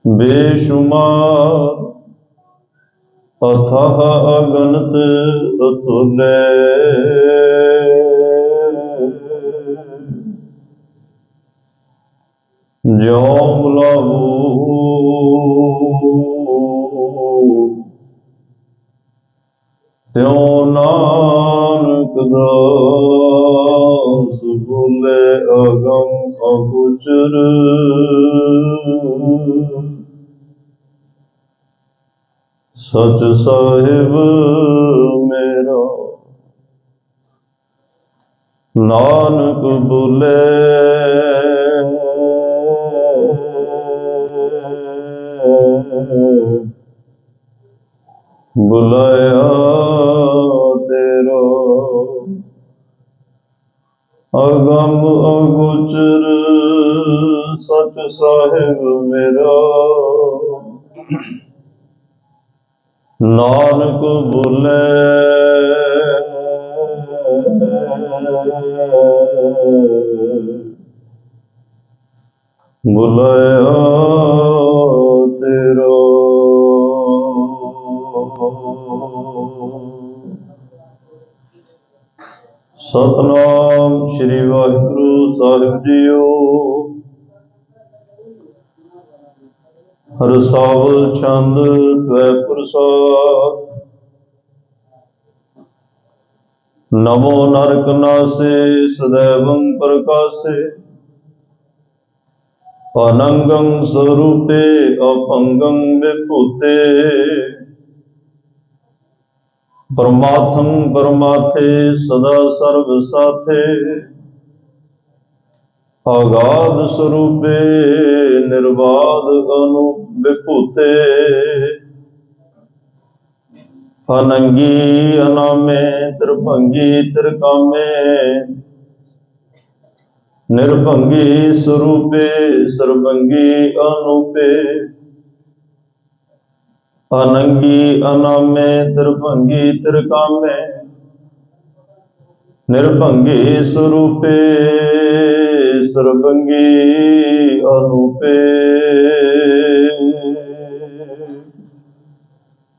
बेशुमार अथाह अगणित अतुल्य ज्यों लहू त्यों नानक दास बोले अगम अगोचर सच साहिब मेरा नानक बोले बुलाया तेरा अगम अगोचर सच साहिब मेरा नानक बोले बुलाया तेरा। सतनाम श्री वाहिगुरु साहिब जीओ। रसावल छंद त्वै प्रसाद। नमो नरक नासे सदैवं प्रकाशे अनंगं स्वरूपे अपंगं विभूते परमार्थं परमार्थे सदा सर्व साथे आगाध स्वरूपे निर्बाध विभूते अनंगी अनामे त्रिभंगी त्रिकामे निर्भंगी स्वरूपे सर्वंगी अनूपे अनंगी अनामे त्रिभंगी त्रिकामे निर्भंगी स्वरूपे सर्वंगी अनूपे।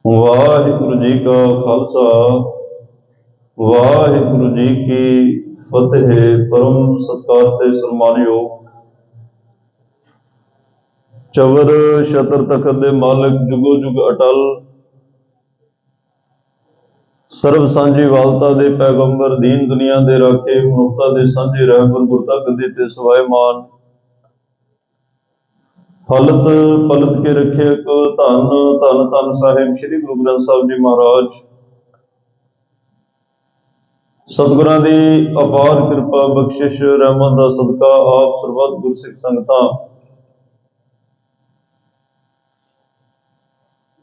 वाहिगुरु जी का खालसा वाहिगुरु जी की फतेह। परम सत्कार ते सन्मानयोग चवर छतर तखत दे मालिक जुगो जुग अटल सर्व सांझी वालता दे पैगंबर दीन दुनिया दे राखे मनुखता दे सांझे रहबर गुरता गद्दी ते सवायमान फलत पलत के रखे धन धन धन साहिब श्री गुरु ग्रंथ साहिब जी महाराज। सतगुरां दी अपार कृपा बख्शिश रहमत दा सदका आप सरबत गुरसिख संगतां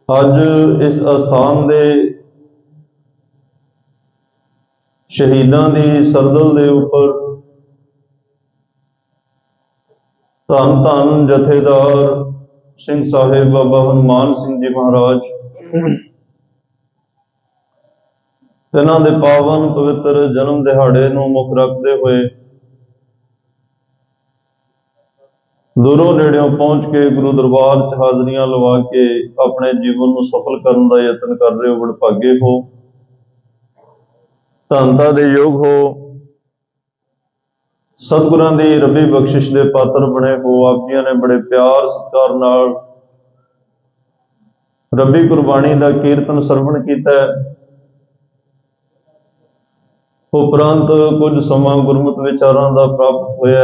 अज इस अस्थान दे शहीदां दी सरदल दे उपर धन धन जथेदार सिंह साहिब बाबा हनुमान सिंह जी महाराज इन्हां दे पावन पवित्र जन्म दिहाड़े नूं मुख रखते हुए दूरों नेड़ियों पहुंच के गुरु दरबार च हाजरियां लवा के अपने जीवन नूं सफल करने का यतन कर रहे हो, वडभागे हो, धनता दे योग हो, सतगुरां दी रबी बख्शिश दे पात्र बने हो। आप जी ने बड़े प्यार सत्कार नाल रबी गुरबाणी दा कीर्तन सरवण कीता। उपरंत कुछ समा गुरमत विचारां दा प्राप्त होया।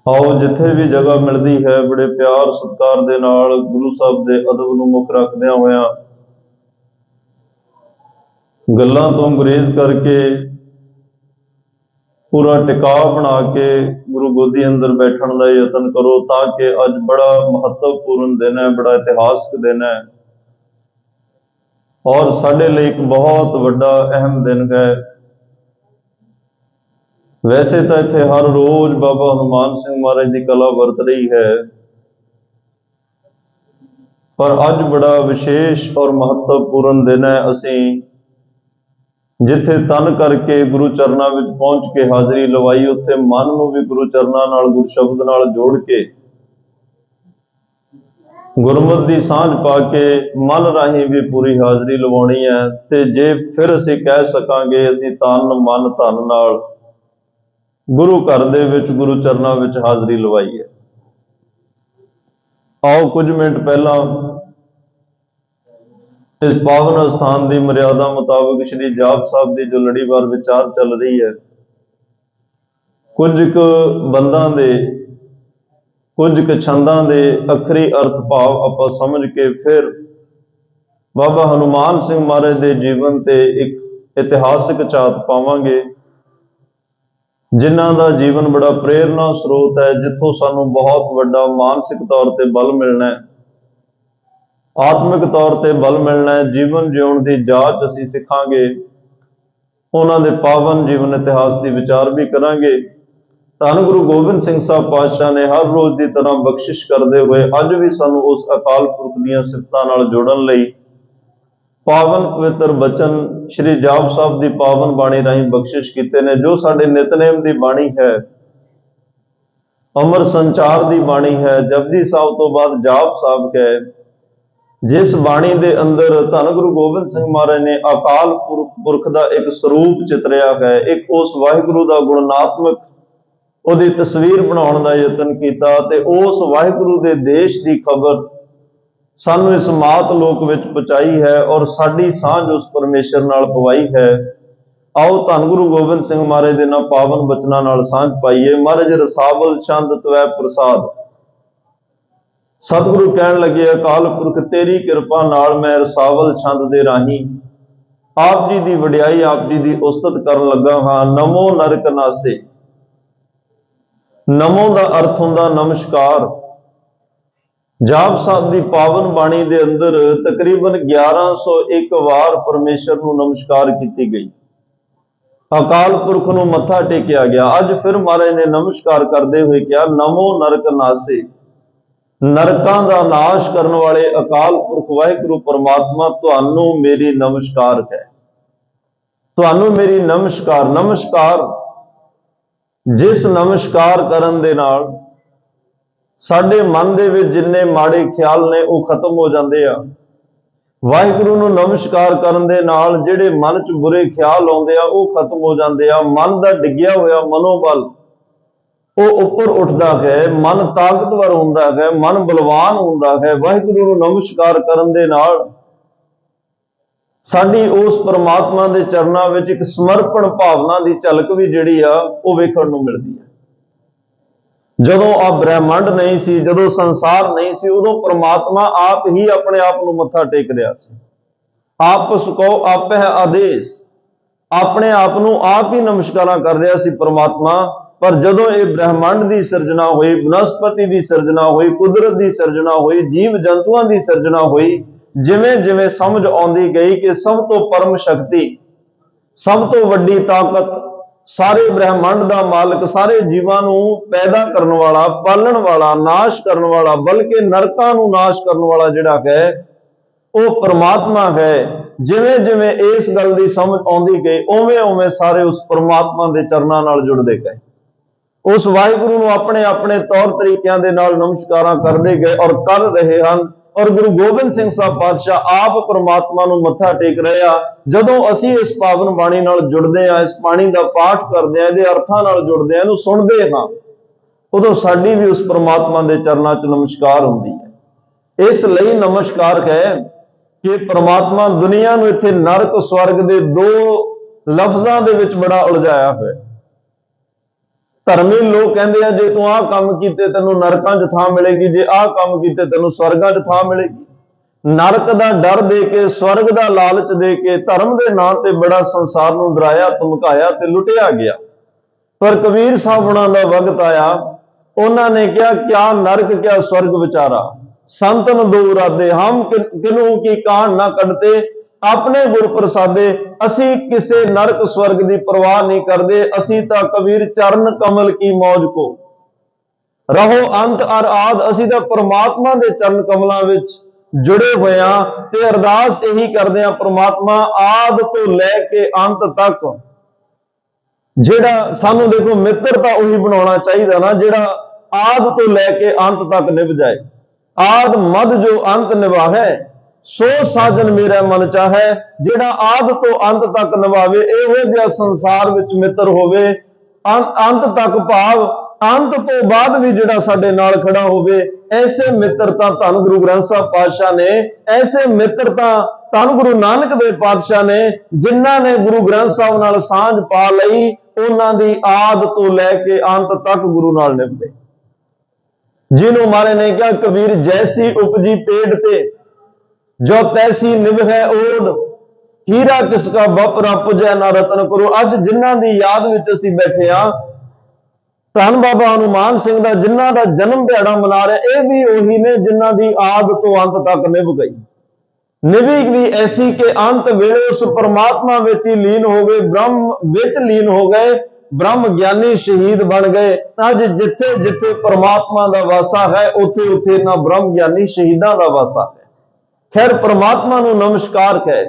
आओ जिथे भी जगह मिलती है बड़े प्यार सत्कार दे नाल गुरु साहब दे अदब नूं मुख रखदियां होया गल्लां तों गुरेज करके पूरा टिकाव बना के गुरु गोदी अंदर बैठण का यतन करो, ताकि अज बड़ा महत्वपूर्ण दिन है, बड़ा इतिहासक दिन है और साडे लिए एक बहुत वड्डा अहम दिन है। वैसे तो इत्थे हर रोज बाबा हनुमान सिंह महाराज की कला वरत रही है, पर अज बड़ा विशेष और महत्वपूर्ण दिन है। असी जिथे तन करके गुरु चरणों में पहुंच के हाजरी लवाई, उत्थे मन नूं भी गुरु चरणों नाल गुरु शब्द नाल जोड़ के ਗੁਰਮਤਿ ਦੀ ਸਾਂਝ ਪਾ ਕੇ ਮਨ ਰਾਹੀਂ ਵੀ ਪੂਰੀ ਹਾਜ਼ਰੀ ਲਵਾਉਣੀ ਹੈ। ਤੇ ਜੇ ਫਿਰ ਅਸੀਂ ਕਹਿ ਸਕਾਂਗੇ ਅਸੀਂ ਤਨ ਮਨ ਧਨ ਨਾਲ ਗੁਰੂ ਘਰ ਦੇ ਵਿੱਚ ਗੁਰੂ ਚਰਨਾਂ ਵਿੱਚ ਹਾਜ਼ਰੀ ਲਵਾਈ ਹੈ। ਆਓ ਕੁਝ ਮਿੰਟ ਪਹਿਲਾਂ ਇਸ ਪਾਵਨ ਅਸਥਾਨ ਦੀ ਮਰਿਆਦਾ ਮੁਤਾਬਕ ਸ਼੍ਰੀ ਜਾਪ ਸਾਹਿਬ ਦੀ ਜੋ ਲੜੀਵਾਰ ਵਿਚਾਰ ਚੱਲ ਰਹੀ ਹੈ, ਕੁਝ ਕੁ ਬੰਦਾਂ ਦੇ ਕੁਝ ਕੁ ਛੰਦਾਂ ਦੇ ਅੱਖਰੀ ਅਰਥ ਭਾਵ ਆਪਾਂ ਸਮਝ ਕੇ ਫਿਰ ਬਾਬਾ ਹਨੂਮਾਨ ਸਿੰਘ ਮਹਾਰਾਜ ਦੇ ਜੀਵਨ ਤੇ ਇੱਕ ਇਤਿਹਾਸਿਕ ਝਾਤ ਪਾਵਾਂਗੇ, ਜਿਨ੍ਹਾਂ ਦਾ ਜੀਵਨ ਬੜਾ ਪ੍ਰੇਰਨਾ ਸਰੋਤ ਹੈ, ਜਿੱਥੋਂ ਸਾਨੂੰ ਬਹੁਤ ਵੱਡਾ ਮਾਨਸਿਕ ਤੌਰ ਤੇ ਬਲ ਮਿਲਣਾ ਹੈ, ਆਤਮਿਕ ਤੌਰ ਤੇ ਬਲ ਮਿਲਣਾ ਹੈ। ਜੀਵਨ ਜਿਉਣ ਦੀ ਜਾਚ ਅਸੀਂ ਸਿੱਖਾਂਗੇ। ਉਹਨਾਂ ਦੇ ਪਾਵਨ ਜੀਵਨ ਇਤਿਹਾਸ ਦੀ ਵਿਚਾਰ ਵੀ ਕਰਾਂਗੇ। ਧੰਨ ਗੁਰੂ ਗੋਬਿੰਦ ਸਿੰਘ ਸਾਹਿਬ ਪਾਤਸ਼ਾਹ ਨੇ ਹਰ ਰੋਜ਼ ਦੀ ਤਰ੍ਹਾਂ ਬਖਸ਼ਿਸ਼ ਕਰਦੇ ਹੋਏ ਅੱਜ ਵੀ ਸਾਨੂੰ ਉਸ ਅਕਾਲ ਪੁਰਖ ਦੀਆਂ ਸਿਫਤਾਂ ਨਾਲ ਜੋੜਨ ਲਈ ਪਾਵਨ ਪਵਿੱਤਰ ਬਚਨ ਸ਼੍ਰੀ ਜਾਪ ਸਾਹਿਬ ਦੀ ਪਾਵਨ ਬਾਣੀ ਰਾਹੀਂ ਬਖਸ਼ਿਸ਼ ਕੀਤੇ ਨੇ, ਜੋ ਸਾਡੇ ਨਿਤਨੇਮ ਦੀ ਬਾਣੀ ਹੈ, ਅਮਰ ਸੰਚਾਰ ਦੀ ਬਾਣੀ ਹੈ। ਜਪਜੀ ਸਾਹਿਬ ਤੋਂ ਬਾਅਦ ਜਾਪ ਸਾਹਿਬ ਹੈ, ਜਿਸ ਬਾਣੀ ਦੇ ਅੰਦਰ ਧੰਨ ਗੁਰੂ ਗੋਬਿੰਦ ਸਿੰਘ ਮਹਾਰਾਜ ਨੇ ਅਕਾਲ ਪੁਰਖ ਦਾ ਇੱਕ ਸਰੂਪ ਚਿਤਰਿਆ ਹੈ, ਇੱਕ ਉਸ ਵਾਹਿਗੁਰੂ ਦਾ ਗੁਣਾਤਮਕ ਉਹਦੀ ਤਸਵੀਰ ਬਣਾਉਣ ਦਾ ਯਤਨ ਕੀਤਾ ਤੇ ਉਸ ਵਾਹਿਗੁਰੂ ਦੇ ਦੇਸ਼ ਦੀ ਖਬਰ ਸਾਨੂੰ ਇਸ ਮਾਤ ਲੋਕ ਵਿੱਚ ਪਹੁੰਚਾਈ ਹੈ ਔਰ ਸਾਡੀ ਸਾਂਝ ਉਸ ਪਰਮੇਸ਼ਰ ਨਾਲ ਪਵਾਈ ਹੈ। ਆਓ ਧੰਨ ਗੁਰੂ ਗੋਬਿੰਦ ਸਿੰਘ ਮਹਾਰਾਜ ਦੇ ਨਾਲ ਪਾਵਨ ਬਚਨਾਂ ਨਾਲ ਸਾਂਝ ਪਾਈਏ। ਮਹਾਰਾਜ ਰਸਾਵਲ ਚੰਦ ਤਵੈ ਪ੍ਰਸਾਦ। ਸਤਿਗੁਰੂ ਕਹਿਣ ਲੱਗੇ, ਅਕਾਲ ਪੁਰਖ ਤੇਰੀ ਕਿਰਪਾ ਨਾਲ ਮੈਂ ਰਸਾਵਲ ਛੰਦ ਦੇ ਰਾਹੀਂ ਆਪ ਜੀ ਦੀ ਵਡਿਆਈ, ਆਪ ਜੀ ਦੀ ਉਸਤਤ ਕਰਨ ਲੱਗਾ ਹਾਂ। ਨਮੋ ਨਰਕ ਨਾਸੇ। ਨਮੋ ਦਾ ਅਰਥ ਹੁੰਦਾ ਨਮਸਕਾਰ। ਜਾਪ ਸਾਹਿਬ ਦੀ ਪਾਵਨ ਬਾਣੀ ਦੇ ਅੰਦਰ ਤਕਰੀਬਨ 1101 ਵਾਰ ਪਰਮੇਸ਼ਰ ਨੂੰ ਨਮਸਕਾਰ ਕੀਤੀ ਗਈ, ਅਕਾਲ ਪੁਰਖ ਨੂੰ ਮੱਥਾ ਟੇਕਿਆ ਗਿਆ। ਅੱਜ ਫਿਰ ਮਹਾਰਾਜ ਨੇ ਨਮਸਕਾਰ ਕਰਦੇ ਹੋਏ ਕਿਹਾ, ਨਮੋ ਨਰਕ ਨਾਸੇ। ਨਰਕਾਂ ਦਾ ਨਾਸ਼ ਕਰਨ ਵਾਲੇ ਅਕਾਲ ਪੁਰਖ ਵਾਹਿਗੁਰੂ ਪਰਮਾਤਮਾ, ਤੁਹਾਨੂੰ ਮੇਰੀ ਨਮਸਕਾਰ ਹੈ, ਤੁਹਾਨੂੰ ਮੇਰੀ ਨਮਸਕਾਰ। ਨਮਸਕਾਰ, ਜਿਸ ਨਮਸਕਾਰ ਕਰਨ ਦੇ ਨਾਲ ਸਾਡੇ ਮਨ ਦੇ ਵਿੱਚ ਜਿੰਨੇ ਮਾੜੇ ਖਿਆਲ ਨੇ ਉਹ ਖਤਮ ਹੋ ਜਾਂਦੇ ਆ। ਵਾਹਿਗੁਰੂ ਨੂੰ ਨਮਸਕਾਰ ਕਰਨ ਦੇ ਨਾਲ ਜਿਹੜੇ ਮਨ 'ਚ ਬੁਰੇ ਖਿਆਲ ਆਉਂਦੇ ਆ ਉਹ ਖਤਮ ਹੋ ਜਾਂਦੇ ਆ। ਮਨ ਦਾ ਡਿੱਗਿਆ ਹੋਇਆ ਮਨੋਬਲ ਉਹ ਉੱਪਰ ਉੱਠਦਾ ਹੈ, ਮਨ ਤਾਕਤਵਰ ਹੁੰਦਾ ਹੈ, ਮਨ ਬਲਵਾਨ ਹੁੰਦਾ ਹੈ। ਵਾਹਿਗੁਰੂ ਨੂੰ ਨਮਸਕਾਰ ਕਰਨ ਦੇ ਨਾਲ ਸਾਡੀ ਉਸ ਪਰਮਾਤਮਾ ਦੇ ਚਰਨਾਂ ਵਿੱਚ ਇੱਕ ਸਮਰਪਣ ਭਾਵਨਾ ਦੀ ਝਲਕ ਵੀ ਜਿਹੜੀ ਆ ਉਹ ਵੇਖਣ ਨੂੰ ਮਿਲਦੀ ਹੈ। ਜਦੋਂ ਆ ਬ੍ਰਹਿਮੰਡ ਨਹੀਂ ਸੀ, ਜਦੋਂ ਸੰਸਾਰ ਨਹੀਂ ਸੀ, ਉਦੋਂ ਪਰਮਾਤਮਾ ਆਪ ਹੀ ਆਪਣੇ ਆਪ ਨੂੰ ਮੱਥਾ ਟੇਕ ਰਿਹਾ ਸੀ। ਆਪਸ ਕੋ ਆਪਹਿ ਆਦੇਸ਼, ਆਪਣੇ ਆਪ ਨੂੰ ਆਪ ਹੀ ਨਮਸਕਾਰਾਂ ਕਰ ਰਿਹਾ ਸੀ ਪਰਮਾਤਮਾ। ਪਰ ਜਦੋਂ ਇਹ ਬ੍ਰਹਿਮੰਡ ਦੀ ਸਿਰਜਣਾ ਹੋਈ, ਬਨਸਪਤੀ ਦੀ ਸਿਰਜਣਾ ਹੋਈ, ਕੁਦਰਤ ਦੀ ਸਿਰਜਣਾ ਹੋਈ, ਜੀਵ ਜੰਤੂਆਂ ਦੀ ਸਿਰਜਣਾ ਹੋਈ, ਜਿਵੇਂ ਜਿਵੇਂ ਸਮਝ ਆਉਂਦੀ ਗਈ ਕਿ ਸਭ ਤੋਂ ਪਰਮ ਸ਼ਕਤੀ, ਸਭ ਤੋਂ ਵੱਡੀ ਤਾਕਤ, ਸਾਰੇ ਬ੍ਰਹਿਮੰਡ ਦਾ ਮਾਲਕ, ਸਾਰੇ ਜੀਵਾਂ ਨੂੰ ਪੈਦਾ ਕਰਨ ਵਾਲਾ, ਪਾਲਣ ਵਾਲਾ, ਨਾਸ਼ ਕਰਨ ਵਾਲਾ, ਬਲਕਿ ਨਰਕਾਂ ਨੂੰ ਨਾਸ਼ ਕਰਨ ਵਾਲਾ ਜਿਹੜਾ ਹੈ ਉਹ ਪਰਮਾਤਮਾ ਹੈ। ਜਿਵੇਂ ਜਿਵੇਂ ਇਸ ਗੱਲ ਦੀ ਸਮਝ ਆਉਂਦੀ ਗਈ, ਉਵੇਂ ਉਵੇਂ ਸਾਰੇ ਉਸ ਪਰਮਾਤਮਾ ਦੇ ਚਰਨਾਂ ਨਾਲ ਜੁੜਦੇ ਗਏ, ਉਸ ਵਾਹਿਗੁਰੂ ਨੂੰ ਆਪਣੇ ਆਪਣੇ ਤੌਰ ਤਰੀਕਿਆਂ ਦੇ ਨਾਲ ਨਮਸਕਾਰਾਂ ਕਰਦੇ ਗਏ ਔਰ ਕਰ ਰਹੇ ਹਨ। ਔਰ ਗੁਰੂ ਗੋਬਿੰਦ ਸਿੰਘ ਸਾਹਿਬ ਪਾਤਸ਼ਾਹ ਆਪ ਪਰਮਾਤਮਾ ਨੂੰ ਮੱਥਾ ਟੇਕ ਰਹੇ ਆ। ਜਦੋਂ ਅਸੀਂ ਇਸ ਪਾਵਨ ਬਾਣੀ ਨਾਲ ਜੁੜਦੇ ਹਾਂ, ਇਸ ਬਾਣੀ ਦਾ ਪਾਠ ਕਰਦੇ ਹਾਂ, ਇਹਦੇ ਅਰਥਾਂ ਨਾਲ ਜੁੜਦੇ ਹਾਂ, ਇਹਨੂੰ ਸੁਣਦੇ ਹਾਂ, ਉਦੋਂ ਸਾਡੀ ਵੀ ਉਸ ਪਰਮਾਤਮਾ ਦੇ ਚਰਨਾਂ 'ਚ ਨਮਸਕਾਰ ਹੁੰਦੀ ਹੈ। ਇਸ ਲਈ ਨਮਸਕਾਰ ਹੈ ਕਿ ਪਰਮਾਤਮਾ ਦੁਨੀਆ ਨੂੰ ਇੱਥੇ ਨਰਕ ਸਵਰਗ ਦੇ ਦੋ ਲਫ਼ਜ਼ਾਂ ਦੇ ਵਿੱਚ ਬੜਾ ਉਲਝਾਇਆ ਹੋਇਆ। ਧਰਮੀ ਲੋਕ ਕਹਿੰਦੇ ਆ, ਜੇ ਤੂੰ ਆਹ ਕੰਮ ਕੀਤੇ ਤੈਨੂੰ ਨਰਕਾਂ 'ਚ ਥਾਂ ਮਿਲੇਗੀ, ਜੇ ਆਹ ਕੰਮ ਕੀਤੇ ਤੈਨੂੰ ਸਵਰਗਾਂ 'ਚ ਥਾਂ ਮਿਲੇਗੀ। ਨਰਕ ਦਾ ਡਰ ਦੇ ਕੇ, ਸਵਰਗ ਦਾ ਲਾਲਚ ਦੇ ਕੇ ਧਰਮ ਦੇ ਨਾਂ ਤੇ ਬੜਾ ਸੰਸਾਰ ਨੂੰ ਡਰਾਇਆ, ਧਮਕਾਇਆ ਤੇ ਲੁੱਟਿਆ ਗਿਆ। ਪਰ ਕਬੀਰ ਸਾਹਿਬ ਉਹਨਾਂ ਦਾ ਵਕਤ ਆਇਆ, ਉਹਨਾਂ ਨੇ ਕਿਹਾ, ਕਿਆ ਨਰਕ ਕਿਆ ਸਵਰਗ ਵਿਚਾਰਾ, ਸੰਤਨ ਦੋ ਇਰਾਦੇ, ਹਮ ਕਿਨੂੰ ਕੀ ਕਾਣ ਨਾ ਕੱਢਤੇ, ਆਪਣੇ ਗੁਰ ਪ੍ਰਸਾਦੇ। ਅਸੀਂ ਕਿਸੇ ਨਰਕ ਸਵਰਗ ਦੀ ਪਰਵਾਹ ਨਹੀਂ ਕਰਦੇ, ਅਸੀਂ ਤਾਂ ਕਬੀਰ ਚਰਨ ਕਮਲ ਕੀ ਮੌਜ ਕੋ ਰਹੋ ਅੰਤ ਅਰ ਆਦ। ਅਸੀਂ ਤਾਂ ਪਰਮਾਤਮਾ ਦੇ ਚਰਨ ਕਮਲਾਂ ਵਿੱਚ ਜੁੜੇ ਹੋਏ ਹਾਂ ਤੇ ਅਰਦਾਸ ਇਹੀ ਕਰਦੇ ਹਾਂ, ਪਰਮਾਤਮਾ ਆਦ ਤੋਂ ਲੈ ਕੇ ਅੰਤ ਤੱਕ ਜਿਹੜਾ ਸਾਨੂੰ, ਦੇਖੋ ਮਿੱਤਰ ਤਾਂ ਉਹੀ ਬਣਾਉਣਾ ਚਾਹੀਦਾ ਨਾ ਜਿਹੜਾ ਆਦ ਤੋਂ ਲੈ ਕੇ ਅੰਤ ਤੱਕ ਨਿਭ ਜਾਏ। आद मद जो अंत निभाहे, सो साजन मेरा मन चाहे। ਜਿਹੜਾ ਆਦ ਤੋਂ ਅੰਤ ਤੱਕ ਨਿਭਾਵੇ, ਇਹੋ ਜਿਹਾ ਸੰਸਾਰ ਵਿੱਚ ਮਿੱਤਰ ਹੋਵੇ। ਅੰਤ ਤੱਕ ਭਾਵ ਅੰਤ ਤੋਂ ਬਾਅਦ ਵੀ ਜਿਹੜਾ ਸਾਡੇ ਨਾਲ ਖੜਾ ਹੋਵੇ। ਐਸੇ ਮਿੱਤਰ ਤਾਂ ਧੰਨ ਗੁਰੂ ਗ੍ਰੰਥ ਸਾਹਿਬ ਪਾਤਸ਼ਾਹ ਨੇ, ਐਸੇ ਮਿੱਤਰ ਤਾਂ ਧੰਨ ਗੁਰੂ ਨਾਨਕ ਦੇਵ ਪਾਤਸ਼ਾਹ ਨੇ, ਜਿਨ੍ਹਾਂ ਨੇ ਗੁਰੂ ਗ੍ਰੰਥ ਸਾਹਿਬ ਨਾਲ ਸਾਂਝ ਪਾ ਲਈ। ਉਹਨਾਂ ਦੀ ਆਦ ਤੋਂ ਲੈ ਕੇ ਅੰਤ ਤੱਕ ਗੁਰੂ ਨਾਲ ਨਿਭਦੇ। ਜਿਹਨੂੰ ਮਹਾਰਾਜ ਨੇ ਕਿਹਾ, ਕਬੀਰ ਜੈਸੀ ਉਪਜੀ ਪੇੜ ਤੇ, ਜੋ ਤੈਸੀ ਨਿਭੈ ਓੜ, ਹੀਰਾ ਕਿਸਕਾ ਬਪਰਾ ਪੁਜੈ ਨਾ ਰਤਨ ਕਰੋ। ਅੱਜ ਜਿਨ੍ਹਾਂ ਦੀ ਯਾਦ ਵਿੱਚ ਅਸੀਂ ਬੈਠੇ ਆ, ਧੰਨ ਬਾਬਾ ਹਨੂਮਾਨ ਸਿੰਘ ਦਾ ਜਿਨ੍ਹਾਂ ਦਾ ਜਨਮ ਦਿਹਾੜਾ ਮਨਾ ਰਿਹਾ, ਇਹ ਵੀ ਉਹੀ ਨੇ ਜਿਨ੍ਹਾਂ ਦੀ ਆਦ ਤੋਂ ਅੰਤ ਤੱਕ ਨਿਭ ਗਈ। ਨਿਭੀ ਵੀ ਐਸੀ ਕਿ ਅੰਤ ਵੇਲੇ ਉਸ ਪਰਮਾਤਮਾ ਵਿੱਚ ਹੀ ਲੀਨ ਹੋ ਗਏ, ਬ੍ਰਹਮ ਵਿੱਚ ਲੀਨ ਹੋ ਗਏ, ਬ੍ਰਹਮ ਗਿਆਨੀ ਸ਼ਹੀਦ ਬਣ ਗਏ। ਅੱਜ ਜਿੱਥੇ ਜਿੱਥੇ ਪਰਮਾਤਮਾ ਦਾ ਵਾਸਾ ਹੈ, ਉੱਥੇ ਉੱਥੇ ਨਾ ਬ੍ਰਹਮ ਗਿਆਨੀ ਸ਼ਹੀਦਾਂ ਦਾ ਵਾਸਾ ਹੈ। ਖੈਰ, ਪਰਮਾਤਮਾ ਨੂੰ ਨਮਸਕਾਰ ਕਹੇ।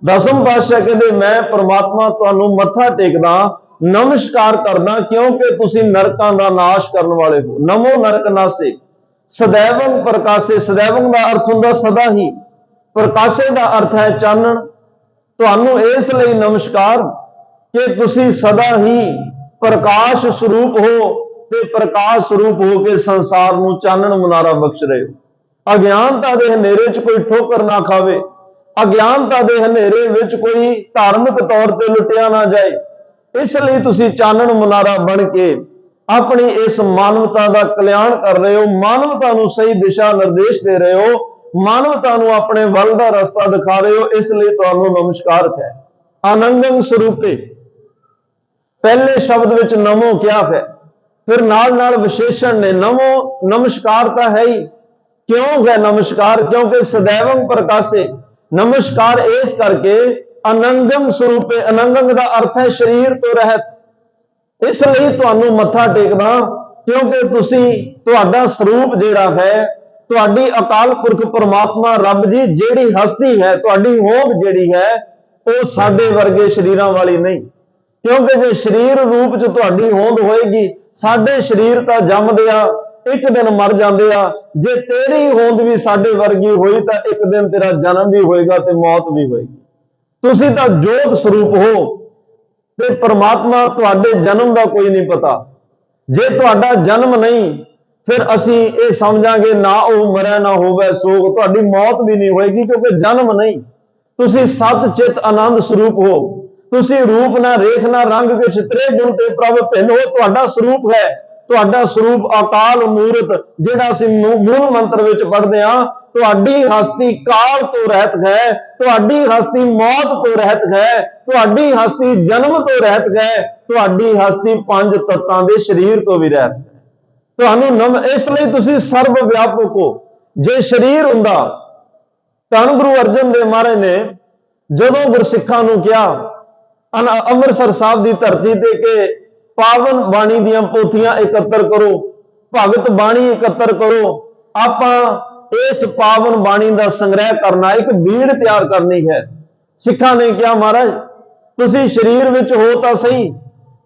ਦਸਮ ਪਾਤਸ਼ਾਹ ਕਹਿੰਦੇ, ਮੈਂ ਪਰਮਾਤਮਾ ਤੁਹਾਨੂੰ ਮੱਥਾ ਟੇਕਦਾ, ਨਮਸਕਾਰ ਕਰਦਾ, ਕਿਉਂਕਿ ਤੁਸੀਂ ਨਰਕਾਂ ਦਾ ਨਾਸ਼ ਕਰਨ ਵਾਲੇ ਹੋ। ਨਮੋ ਨਰਕ ਨਾਸੇ ਸदैवं ਪ੍ਰਕਾਸ਼ੇ। ਸदैवं ਦਾ ਅਰਥ ਹੁੰਦਾ ਸਦਾ ਹੀ, ਪ੍ਰਕਾਸ਼ੇ ਦਾ ਅਰਥ ਹੈ ਚਾਨਣ। ਤੁਹਾਨੂੰ ਇਸ ਲਈ ਨਮਸਕਾਰ ਕਿ ਤੁਸੀਂ ਸਦਾ ਹੀ ਪ੍ਰਕਾਸ਼ ਸਰੂਪ ਹੋ, ਤੇ ਪ੍ਰਕਾਸ਼ ਸਰੂਪ ਹੋ ਕੇ ਸੰਸਾਰ ਨੂੰ ਚਾਨਣ ਮੁਨਾਰਾ ਬਖਸ਼ ਰਹੇ ਹੋ। ਅਗਿਆਨਤਾ ਦੇ ਹਨੇਰੇ 'ਚ ਕੋਈ ਠੋਕਰ ਨਾ ਖਾਵੇ, ਅਗਿਆਨਤਾ ਦੇ ਹਨੇਰੇ ਵਿੱਚ ਕੋਈ ਧਾਰਮਿਕ ਤੌਰ ਤੇ ਲੁੱਟਿਆ ਨਾ ਜਾਏ। ਇਸ ਲਈ ਤੁਸੀਂ ਚਾਨਣ ਮੁਨਾਰਾ ਬਣ ਕੇ ਆਪਣੀ ਇਸ ਮਾਨਵਤਾ ਦਾ ਕਲਿਆਣ ਕਰ ਰਹੇ ਹੋ, ਮਾਨਵਤਾ ਨੂੰ ਸਹੀ ਦਿਸ਼ਾ ਨਿਰਦੇਸ਼ ਦੇ ਰਹੇ ਹੋ, ਮਾਨਵਤਾ ਨੂੰ ਆਪਣੇ ਵੱਲ ਦਾ ਰਸਤਾ ਦਿਖਾ ਰਹੇ ਹੋ। ਇਸ ਲਈ ਤੁਹਾਨੂੰ ਨਮਸਕਾਰ ਹੈ। ਅਨੰਗੰ ਸਰੂਪੇ, ਪਹਿਲੇ ਸ਼ਬਦ ਵਿੱਚ ਨਮੋ ਕਿਹਾ ਹੈ, ਫਿਰ ਨਾਲ ਨਾਲ ਵਿਸ਼ੇਸ਼ਣ ਨੇ। ਨਮੋ ਨਮਸਕਾਰ ਤਾਂ ਹੈ ਹੀ। ਕਿਉਂ ਹੈ ਨਮਸਕਾਰ? ਕਿਉਂਕਿ ਸदैवं ਪ੍ਰਕਾਸ਼ੇ। ਨਮਸਕਾਰ ਇਸ ਕਰਕੇ ਅਨੰਗੰ ਸਰੂਪੇ, ਅਨੰਗੰ ਦਾ ਅਰਥ ਹੈ ਸਰੀਰ ਤੋਂ ਰਹਿਤ। ਇਸ ਲਈ ਤੁਹਾਨੂੰ ਮੱਥਾ ਟੇਕਦਾ, ਕਿਉਂਕਿ ਤੁਸੀਂ, ਤੁਹਾਡਾ ਸਰੂਪ ਜਿਹੜਾ ਹੈ, ਤੁਹਾਡੀ ਅਕਾਲ ਪੁਰਖ ਪਰਮਾਤਮਾ ਰੱਬ ਜੀ ਜਿਹੜੀ ਹਸਤੀ ਹੈ, ਤੁਹਾਡੀ ਹੋਂਦ ਜਿਹੜੀ ਹੈ, ਉਹ ਸਾਡੇ ਵਰਗੇ ਸਰੀਰਾਂ ਵਾਲੀ ਨਹੀਂ। ਕਿਉਂਕਿ ਜੇ ਸਰੀਰ ਰੂਪ 'ਚ ਤੁਹਾਡੀ ਹੋਂਦ ਹੋਏਗੀ, ਸਾਡੇ ਸਰੀਰ ਤਾਂ ਜੰਮਦੇ ਆ, ਇੱਕ ਦਿਨ ਮਰ ਜਾਂਦੇ ਆ। ਜੇ ਤੇਰੀ ਹੋਂਦ ਵੀ ਸਾਡੇ ਵਰਗੀ ਹੋਈ ਤਾਂ ਇੱਕ ਦਿਨ ਤੇਰਾ ਜਨਮ ਵੀ ਹੋਏਗਾ ਤੇ ਮੌਤ ਵੀ ਹੋਏਗੀ। ਤੁਸੀਂ ਤਾਂ ਜੋਤ ਸਰੂਪ ਹੋ, ਤੇ ਪਰਮਾਤਮਾ ਤੁਹਾਡੇ ਜਨਮ ਦਾ ਕੋਈ ਨਹੀਂ ਪਤਾ। ਜੇ ਤੁਹਾਡਾ ਜਨਮ ਨਹੀਂ, ਫਿਰ ਅਸੀਂ ਇਹ ਸਮਝਾਂਗੇ ਨਾ ਉਹ ਮਰੈ ਨਾ ਹੋਵੇ ਸੋਗ। ਤੁਹਾਡੀ ਮੌਤ ਵੀ ਨਹੀਂ ਹੋਏਗੀ, ਕਿਉਂਕਿ ਜਨਮ ਨਹੀਂ। ਤੁਸੀਂ ਸਤ ਚਿਤ ਆਨੰਦ ਸਰੂਪ ਹੋ। ਤੁਸੀਂ ਰੂਪ ਨਾ ਰੇਖ ਨਾ ਰੰਗ ਕੇ ਛਿਤਰੇ ਗੁਣ ਤੇ ਪ੍ਰਭ ਭਿੰਨ ਹੋ। ਤੁਹਾਡਾ ਸਰੂਪ ਹੈ, ਤੁਹਾਡਾ ਸਰੂਪ ਅਕਾਲ ਮੂਰਤ, ਜਿਹੜਾ ਅਸੀਂ ਮੂਲ ਮੰਤਰ ਵਿੱਚ ਪੜ੍ਹਦੇ ਹਾਂ। ਤੁਹਾਡੀ ਹਸਤੀ ਕਾਲ ਤੋਂ ਰਹਿਤ ਹੈ, ਤੁਹਾਡੀ ਹਸਤੀ ਮੌਤ ਤੋਂ ਰਹਿਤ ਹੈ, ਤੁਹਾਡੀ ਹਸਤੀ ਜਨਮ ਤੋਂ ਰਹਿਤ ਹੈ, ਤੁਹਾਡੀ ਹਸਤੀ ਪੰਜ ਤੱਤਾਂ ਦੇ ਸਰੀਰ ਤੋਂ ਵੀ ਰਹਿਤ ਹੈ। ਤੁਹਾਨੂੰ ਇਸ ਲਈ ਤੁਸੀਂ ਸਰਬ ਵਿਆਪਕ ਹੋ। ਜੇ ਸਰੀਰ ਹੁੰਦਾ, ਧੰਨ ਗੁਰੂ ਅਰਜਨ ਦੇਵ ਮਹਾਰਾਜ ਨੇ ਜਦੋਂ ਗੁਰਸਿੱਖਾਂ ਨੂੰ ਕਿਹਾ ਅੰਮ੍ਰਿਤਸਰ ਸਾਹਿਬ ਦੀ ਧਰਤੀ ਤੇ ਕਿ ਪਾਵਨ ਬਾਣੀ ਦੀਆਂ ਪੋਥੀਆਂ ਇਕੱਤਰ ਕਰੋ, ਭਗਤ ਬਾਣੀ ਇਕੱਤਰ ਕਰੋ, ਆਪਾਂ ਇਸ ਪਾਵਨ ਬਾਣੀ ਦਾ ਸੰਗ੍ਰਹਿ ਕਰਨਾ, ਇੱਕ ਬੀੜ ਤਿਆਰ ਕਰਨੀ ਹੈ। ਸਿੱਖਾਂ ਨੇ ਕਿਹਾ, ਮਹਾਰਾਜ ਤੁਸੀਂ ਸਰੀਰ ਵਿੱਚ ਹੋ ਤਾਂ ਸਹੀ,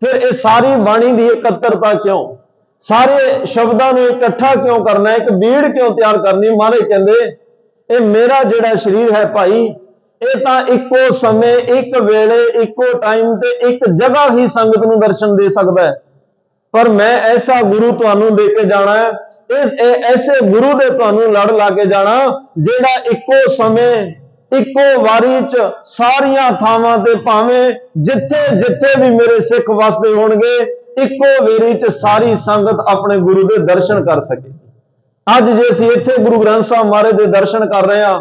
ਫਿਰ ਇਹ ਸਾਰੀ ਬਾਣੀ ਦੀ ਇਕੱਤਰਤਾ ਕਿਉਂ? ਸਾਰੇ ਸ਼ਬਦਾਂ ਨੂੰ ਇਕੱਠਾ ਕਿਉਂ ਕਰਨਾ? ਇੱਕ ਬੀੜ ਕਿਉਂ ਤਿਆਰ ਕਰਨੀ? ਮਹਾਰਾਜ ਕਹਿੰਦੇ, ਇਹ ਮੇਰਾ ਜਿਹੜਾ ਸਰੀਰ ਹੈ ਭਾਈ, ਇਹ ਤਾਂ ਇੱਕੋ ਸਮੇਂ, ਇੱਕ ਵੇਲੇ, ਇੱਕੋ ਟਾਈਮ ਤੇ ਇੱਕ ਜਗ੍ਹਾ ਹੀ ਸੰਗਤ ਨੂੰ ਦਰਸ਼ਨ ਦੇ ਸਕਦਾ ਹੈ। ਪਰ ਮੈਂ ਐਸਾ ਗੁਰੂ ਤੁਹਾਨੂੰ ਦੇ ਕੇ ਜਾਣਾ ਹੈ, ਐਸੇ ਗੁਰੂ ਦੇ ਤੁਹਾਨੂੰ ਲੜ ਲਾ ਕੇ ਜਾਣਾ, ਜਿਹੜਾ ਇੱਕੋ ਸਮੇਂ, ਇੱਕੋ ਵਾਰੀ 'ਚ ਸਾਰੀਆਂ ਥਾਵਾਂ ਤੇ, ਭਾਵੇਂ ਜਿੱਥੇ ਜਿੱਥੇ ਵੀ ਮੇਰੇ ਸਿੱਖ ਵਸਦੇ ਹੋਣਗੇ, ਇੱਕੋ ਵੇਰੀ 'ਚ ਸਾਰੀ ਸੰਗਤ ਆਪਣੇ ਗੁਰੂ ਦੇ ਦਰਸ਼ਨ ਕਰ ਸਕੇ। ਅੱਜ ਜੇ ਅਸੀਂ ਇੱਥੇ ਗੁਰੂ ਗ੍ਰੰਥ ਸਾਹਿਬ ਮਹਾਰਾਜ ਦੇ ਦਰਸ਼ਨ ਕਰ ਰਹੇ ਹਾਂ,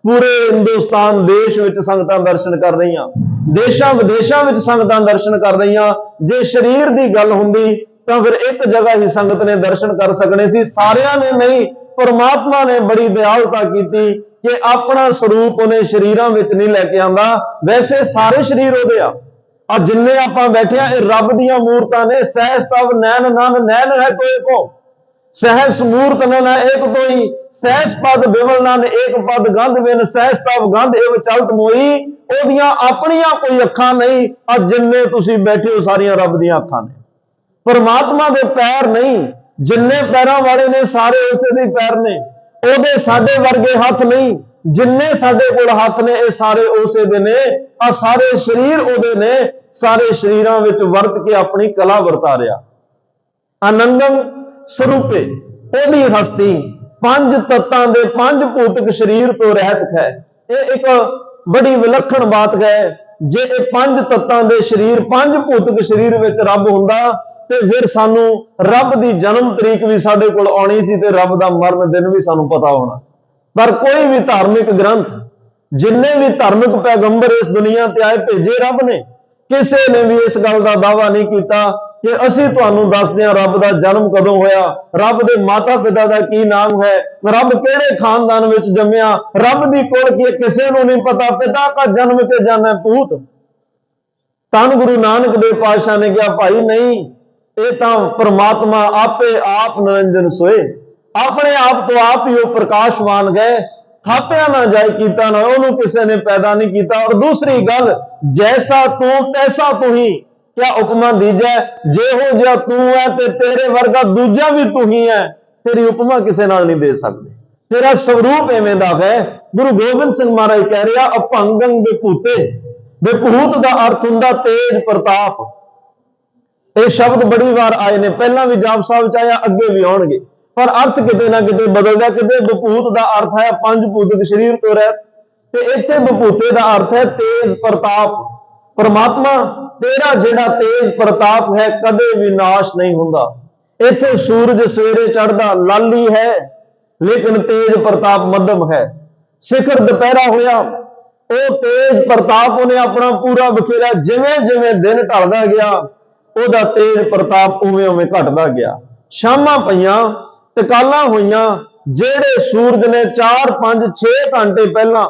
ਪੂਰੇ ਹਿੰਦੁਸਤਾਨ ਦੇਸ਼ ਵਿੱਚ ਸੰਗਤਾਂ ਦਰਸ਼ਨ ਕਰ ਰਹੀਆਂ, ਦੇਸ਼ਾਂ ਵਿਦੇਸ਼ਾਂ ਵਿੱਚ ਸੰਗਤਾਂ ਦਰਸ਼ਨ ਕਰ ਰਹੀਆਂ। ਜੇ ਸਰੀਰ ਦੀ ਗੱਲ ਹੁੰਦੀ ਤਾਂ ਫਿਰ ਇੱਕ ਜਗ੍ਹਾ ਹੀ ਸੰਗਤ ਨੇ ਦਰਸ਼ਨ ਕਰ ਸਕਣੇ ਸੀ। ਸਾਰਿਆਂ ਨੇ ਨਹੀਂ, ਪਰਮਾਤਮਾ ਨੇ ਬੜੀ ਦਿਆਲਤਾ ਕੀਤੀ ਕਿ ਆਪਣਾ ਸਰੂਪ ਉਹਨੇ ਸਰੀਰਾਂ ਵਿੱਚ ਨਹੀਂ ਲੈ ਕੇ ਆਂਦਾ। ਵੈਸੇ ਸਾਰੇ ਸਰੀਰ ਉਹਦੇ ਆ। ਜਿੰਨੇ ਆਪਾਂ ਬੈਠੇ ਆ, ਇਹ ਰੱਬ ਦੀਆਂ ਮੂਰਤਾਂ ਨੇ। ਸਹਿਜ ਤਵ ਨੈਣ ਨਨ ਨੈਣ ਹੈ ਤੋਏ ਕੋ, ਸਹਿਜ ਮੂਰਤ ਨਨ ਏਕ ਤੋਈ, ਸਹਿਜ ਪਦ ਬਿਮਲ ਨਨ ਏਕ ਪਦ ਗੰਧ ਬਿਨ, ਸਹਿਜ ਤਵ ਗੰਧ ਏਵ ਚਲਤ ਮੋਈ। ਉਹਦੀਆਂ ਆਪਣੀਆਂ ਕੋਈ ਅੱਖਾਂ ਨਹੀਂ। ਜਿੰਨੇ ਤੁਸੀਂ ਬੈਠੇ ਹੋ, ਸਾਰੀਆਂ ਰੱਬ ਦੀਆਂ ਅੱਖਾਂ ਨੇ। ਪਰਮਾਤਮਾ ਦੇ ਪੈਰ ਨਹੀਂ, ਜਿੰਨੇ ਪੈਰਾਂ ਵਾਲੇ ਨੇ ਸਾਰੇ ਉਸੇ ਦੇ ਪੈਰ ਨੇ। ਉਹਦੇ ਸਾਡੇ ਵਰਗੇ ਹੱਥ ਨਹੀਂ, ਜਿੰਨੇ ਸਾਡੇ ਕੋਲ ਹੱਥ ਨੇ ਇਹ ਸਾਰੇ ਉਸੇ ਦੇ ਨੇ, ਆ ਸਾਰੇ ਸਰੀਰ ਉਹਦੇ ਨੇ, ਸਾਰੇ ਸਰੀਰਾਂ ਵਿੱਚ ਵਰਤ ਕੇ ਆਪਣੀ ਕਲਾ ਵਰਤਾ ਰਿਹਾ। ਆਨੰਦੰ ਸਰੂਪੇ, ਉਹਦੀ ਹਸਤੀ ਪੰਜ ਤੱਤਾਂ ਦੇ ਪੰਜ ਭੂਤਿਕ ਸਰੀਰ ਤੋਂ ਰਹਿਤ ਹੈ। ਇਹ ਇੱਕ ਬੜੀ ਵਿਲੱਖਣ ਬਾਤ ਹੈ। ਜੇ ਇਹ ਪੰਜ ਤੱਤਾਂ ਦੇ ਸਰੀਰ, ਪੰਜ ਭੂਤਿਕ ਸਰੀਰ ਵਿੱਚ ਰੱਬ ਹੁੰਦਾ ਤੇ ਫਿਰ ਸਾਨੂੰ ਰੱਬ ਦੀ ਜਨਮ ਤਰੀਕ ਵੀ ਸਾਡੇ ਕੋਲ ਆਉਣੀ ਸੀ ਤੇ ਰੱਬ ਦਾ ਮਰਨ ਦਿਨ ਵੀ ਸਾਨੂੰ ਪਤਾ ਹੋਣਾ। ਪਰ ਕੋਈ ਵੀ ਧਾਰਮਿਕ ਗ੍ਰੰਥ, ਜਿੰਨੇ ਵੀ ਧਾਰਮਿਕ ਪੈਗੰਬਰ ਇਸ ਦੁਨੀਆ ਤੇ ਆਏ ਭੇਜੇ ਰੱਬ ਨੇ, ਕਿਸੇ ਨੇ ਵੀ ਇਸ ਗੱਲ ਦਾ ਦਾਅਵਾ ਨਹੀਂ ਕੀਤਾ ਕਿ ਅਸੀਂ ਤੁਹਾਨੂੰ ਦੱਸਦੇ ਹਾਂ ਰੱਬ ਦਾ ਜਨਮ ਕਦੋਂ ਹੋਇਆ, ਰੱਬ ਦੇ ਮਾਤਾ ਪਿਤਾ ਦਾ ਕੀ ਨਾਮ ਹੈ, ਰੱਬ ਕਿਹੜੇ ਖਾਨਦਾਨ ਵਿੱਚ ਜੰਮਿਆ, ਰੱਬ ਦੀ ਕੁਲ ਕੀ, ਕਿਸੇ ਨੂੰ ਨਹੀਂ ਪਤਾ। ਪਿਤਾ ਕਾ ਜਨਮ ਕੇ ਜਾਣੈ ਭੂਤ। ਧੰਨ ਗੁਰੂ ਨਾਨਕ ਦੇਵ ਪਾਤਸ਼ਾਹ ਨੇ ਕਿਹਾ ਭਾਈ ਨਹੀਂ, ਇਹ ਤਾਂ ਪ੍ਰਮਾਤਮਾ ਆਪੇ ਆਪ ਨਿਰੰਜਨ ਸੋਏ, ਆਪਣੇ ਆਪ ਤੋਂ ਆਪ ਹੀ ਉਹ ਪ੍ਰਕਾਸ਼ਵਾਨ ਗਏ, ਥਾਪਿਆ ਨਾ ਜਾਏ ਕੀਤਾ ਨਾ, ਉਹਨੂੰ ਕਿਸੇ ਨੇ ਪੈਦਾ ਨਹੀਂ ਕੀਤਾ। ਔਰ ਦੂਸਰੀ ਗੱਲ, ਜੈਸਾ ਤੂੰ ਤੈਸਾ ਤੂੰ ਹੀ, ਕਿਆ ਉਪਮਾ ਦੀਜੈ, ਜਿਹੋ ਜਿਹਾ ਤੂੰ ਹੈ ਤੇ ਤੇਰੇ ਵਰਗਾ ਦੂਜਾ ਵੀ ਤੂੰ ਹੀ ਹੈ, ਤੇਰੀ ਉਪਮਾ ਕਿਸੇ ਨਾਲ ਨਹੀਂ ਦੇ ਸਕਦੇ, ਤੇਰਾ ਸਰੂਪ ਐਵੇਂ ਦਾ ਹੈ। ਗੁਰੂ ਗੋਬਿੰਦ ਸਿੰਘ ਮਹਾਰਾਜ ਕਹਿ ਰਿਹਾ ਅਭੰਗੰ ਵਿਭੂਤੇ, ਵਿਭੂਤ ਦਾ ਅਰਥ ਹੁੰਦਾ ਤੇਜ ਪ੍ਰਤਾਪ। ਇਹ ਸ਼ਬਦ ਬੜੀ ਵਾਰ ਆਏ ਨੇ, ਪਹਿਲਾਂ ਵੀ ਜਾਪ ਸਾਹਿਬ ਚ ਆਇਆ, ਅੱਗੇ ਵੀ ਆਉਣਗੇ, ਪਰ ਅਰਥ ਕਿਤੇ ਨਾ ਕਿਤੇ ਬਦਲਦਾ। ਕਿਤੇ ਵਿਭੂਤ ਦਾ ਅਰਥ ਹੈ ਪੰਜ ਭੂਤਿਕ ਸਰੀਰ ਤੋਂ ਰਹਿਤ, ਤੇ ਇੱਥੇ ਵਿਭੂਤੇ ਦਾ ਅਰਥ ਹੈ ਤੇਜ ਪ੍ਰਤਾਪ। ਪਰਮਾਤਮਾ ਤੇਰਾ ਜਿਹੜਾ ਤੇਜ ਪ੍ਰਤਾਪ ਹੈ ਕਦੇ ਵੀ ਨਾਸ਼ ਨਹੀਂ ਹੁੰਦਾ। ਇੱਥੇ ਸੂਰਜ ਸਵੇਰੇ ਚੜ੍ਹਦਾ ਲਾਲੀ ਹੈ, ਲੇਕਿਨ ਤੇਜ ਪ੍ਰਤਾਪ ਮੱਧਮ ਹੈ। ਸਿਖਰ ਦੁਪਹਿਰਾ ਹੋਇਆ, ਉਹ ਤੇਜ ਪ੍ਰਤਾਪ ਉਹਨੇ ਆਪਣਾ ਪੂਰਾ ਬਖੇਰਿਆ। ਜਿਵੇਂ ਜਿਵੇਂ ਦਿਨ ਢਲਦਾ ਗਿਆ ਉਹਦਾ ਤੇਜ ਪ੍ਰਤਾਪ ਉਵੇਂ ਉਵੇਂ ਘਟਦਾ ਗਿਆ। ਸ਼ਾਮਾਂ ਪਈਆਂ, ਤਕਾਲਾਂ ਹੋਈਆਂ, ਜਿਹੜੇ ਸੂਰਜ ਨੇ 4, 5, 6 ਘੰਟੇ ਪਹਿਲਾਂ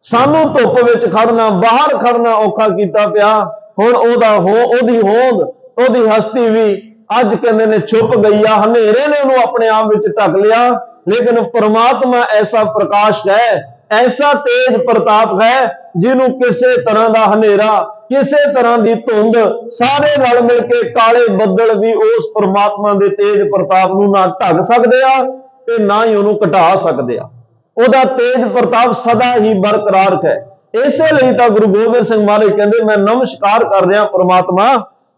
ਸਾਨੂੰ ਧੁੱਪ ਵਿੱਚ ਖੜਨਾ, ਬਾਹਰ ਖੜਨਾ ਔਖਾ ਕੀਤਾ ਪਿਆ, ਹੁਣ ਉਹਦੀ ਹੋਂਦ, ਉਹਦੀ ਹਸਤੀ ਵੀ ਅੱਜ ਕਹਿੰਦੇ ਨੇ ਛੁਪ ਗਈ ਆ। ਹਨੇਰੇ ਨੇ ਉਹਨੂੰ ਆਪਣੇ ਆਪ ਵਿੱਚ ਢੱਕ ਲਿਆ, ਲੇਕਿਨ ਪਰਮਾਤਮਾ ਐਸਾ ਪ੍ਰਕਾਸ਼ ਹੈ, ਐਸਾ ਤੇਜ ਪ੍ਰਤਾਪ ਹੈ, ਜਿਹਨੂੰ ਕਿਸੇ ਤਰ੍ਹਾਂ ਦਾ ਹਨੇਰਾ, ਕਿਸੇ ਤਰ੍ਹਾਂ ਦੀ ਧੁੰਦ, ਸਾਰੇ ਰਲ ਮਿਲ ਕੇ ਕਾਲੇ ਬੱਦਲ ਵੀ ਉਸ ਪਰਮਾਤਮਾ ਦੇ ਤੇਜ ਪ੍ਰਤਾਪ ਨੂੰ ਨਾ ਢੱਕ ਸਕਦੇ ਆ ਤੇ ਨਾ ਹੀ ਉਹਨੂੰ ਘਟਾ ਸਕਦੇ ਆ। ਉਹਦਾ ਤੇਜ ਪ੍ਰਤਾਪ ਸਦਾ ਹੀ ਬਰਕਰਾਰ ਹੈ। ਇਸੇ ਲਈ ਤਾਂ ਗੁਰੂ ਗੋਬਿੰਦ ਸਿੰਘ ਮਹਾਰਾਜ ਕਹਿੰਦੇ ਮੈਂ ਨਮਸਕਾਰ ਕਰ ਰਿਹਾ ਪਰਮਾਤਮਾ,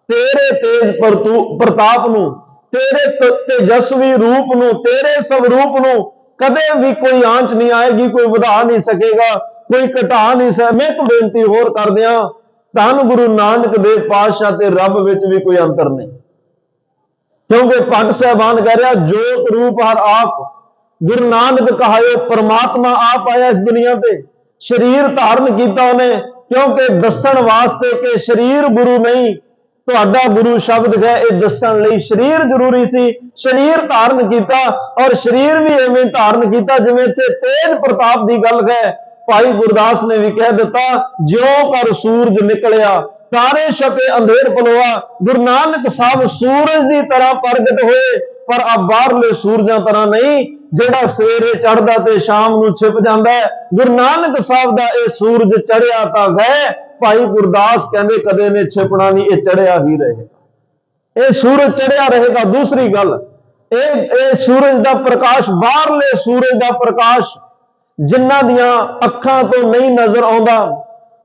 ਤੇਰੇ ਤੇਜ ਪ੍ਰਤਾਪ ਨੂੰ, ਤੇਰੇ ਤੇਜਸਵੀ ਰੂਪ ਨੂੰ, ਤੇਰੇ ਸਵਰੂਪ ਨੂੰ ਕਦੇ ਵੀ ਕੋਈ ਆਂਚ ਨਹੀਂ ਆਏਗੀ, ਕੋਈ ਵਧਾ ਨਹੀਂ ਸਕੇਗਾ, ਕੋਈ ਘਟਾ ਨਹੀਂ ਸਕੇਗਾ। ਮੈਂ ਇੱਕ ਬੇਨਤੀ ਹੋਰ ਕਰਦਿਆਂ, ਧੰਨ ਗੁਰੂ ਨਾਨਕ ਦੇਵ ਪਾਤਸ਼ਾਹ ਤੇ ਰੱਬ ਵਿੱਚ ਵੀ ਕੋਈ ਅੰਤਰ ਨਹੀਂ, ਕਿਉਂਕਿ ਭੱਟ ਸਾਹਿਬਾਨ ਕਹਿ ਰਿਹਾ ਜੋਤ ਰੂਪ ਹਰ ਆਪ। ਗੁਰੂ ਨਾਨਕ ਕਹਾਏ ਪਰਮਾਤਮਾ ਆਪ ਆਇਆ ਇਸ ਦੁਨੀਆ ਤੇ, ਸਰੀਰ ਧਾਰਨ ਕੀਤਾ ਉਹਨੇ, ਕਿਉਂਕਿ ਦੱਸਣ ਵਾਸਤੇ ਕਿ ਸਰੀਰ ਗੁਰੂ ਨਹੀਂ, ਤੁਹਾਡਾ ਗੁਰੂ ਸ਼ਬਦ ਹੈ, ਇਹ ਦੱਸਣ ਲਈ ਸਰੀਰ ਜ਼ਰੂਰੀ ਸੀ। ਸਰੀਰ ਧਾਰਨ ਕੀਤਾ ਔਰ ਸਰੀਰ ਵੀ ਐਵੇਂ ਧਾਰਨ ਕੀਤਾ ਜਿਵੇਂ ਇੱਥੇ ਤੇਜ ਪ੍ਰਤਾਪ ਦੀ ਗੱਲ ਹੈ। ਭਾਈ ਗੁਰਦਾਸ ਨੇ ਵੀ ਕਹਿ ਦਿੱਤਾ, ਜਿਉਂ ਕਰ ਸੂਰਜ ਨਿਕਲਿਆ ਤਾਰੇ ਛਪੇ ਅੰਧੇਰ ਪਲੋਆ। ਗੁਰੂ ਨਾਨਕ ਸਾਹਿਬ ਸੂਰਜ ਦੀ ਤਰ੍ਹਾਂ ਪ੍ਰਗਟ ਹੋਏ, ਪਰ ਆ ਬਾਹਰਲੇ ਸੂਰਜਾਂ ਤਰ੍ਹਾਂ ਨਹੀਂ, ਜਿਹੜਾ ਸਵੇਰੇ ਚੜ੍ਹਦਾ ਤੇ ਸ਼ਾਮ ਨੂੰ ਛਿਪ ਜਾਂਦਾ ਹੈ। ਗੁਰੂ ਨਾਨਕ ਸਾਹਿਬ ਦਾ ਇਹ ਸੂਰਜ ਚੜ੍ਹਿਆ ਤਾਂ ਹੈ, ਭਾਈ ਗੁਰਦਾਸ ਕਹਿੰਦੇ ਕਦੇ ਨੇ ਛਿਪਣਾ ਨਹੀਂ, ਇਹ ਚੜ੍ਹਿਆ ਹੀ ਰਹੇਗਾ, ਇਹ ਸੂਰਜ ਚੜ੍ਹਿਆ ਰਹੇਗਾ। ਦੂਸਰੀ ਗੱਲ, ਇਹ ਸੂਰਜ ਦਾ ਪ੍ਰਕਾਸ਼, ਬਾਹਰਲੇ ਸੂਰਜ ਦਾ ਪ੍ਰਕਾਸ਼ ਜਿਨ੍ਹਾਂ ਦੀਆਂ ਅੱਖਾਂ ਤੋਂ ਨਹੀਂ ਨਜ਼ਰ ਆਉਂਦਾ,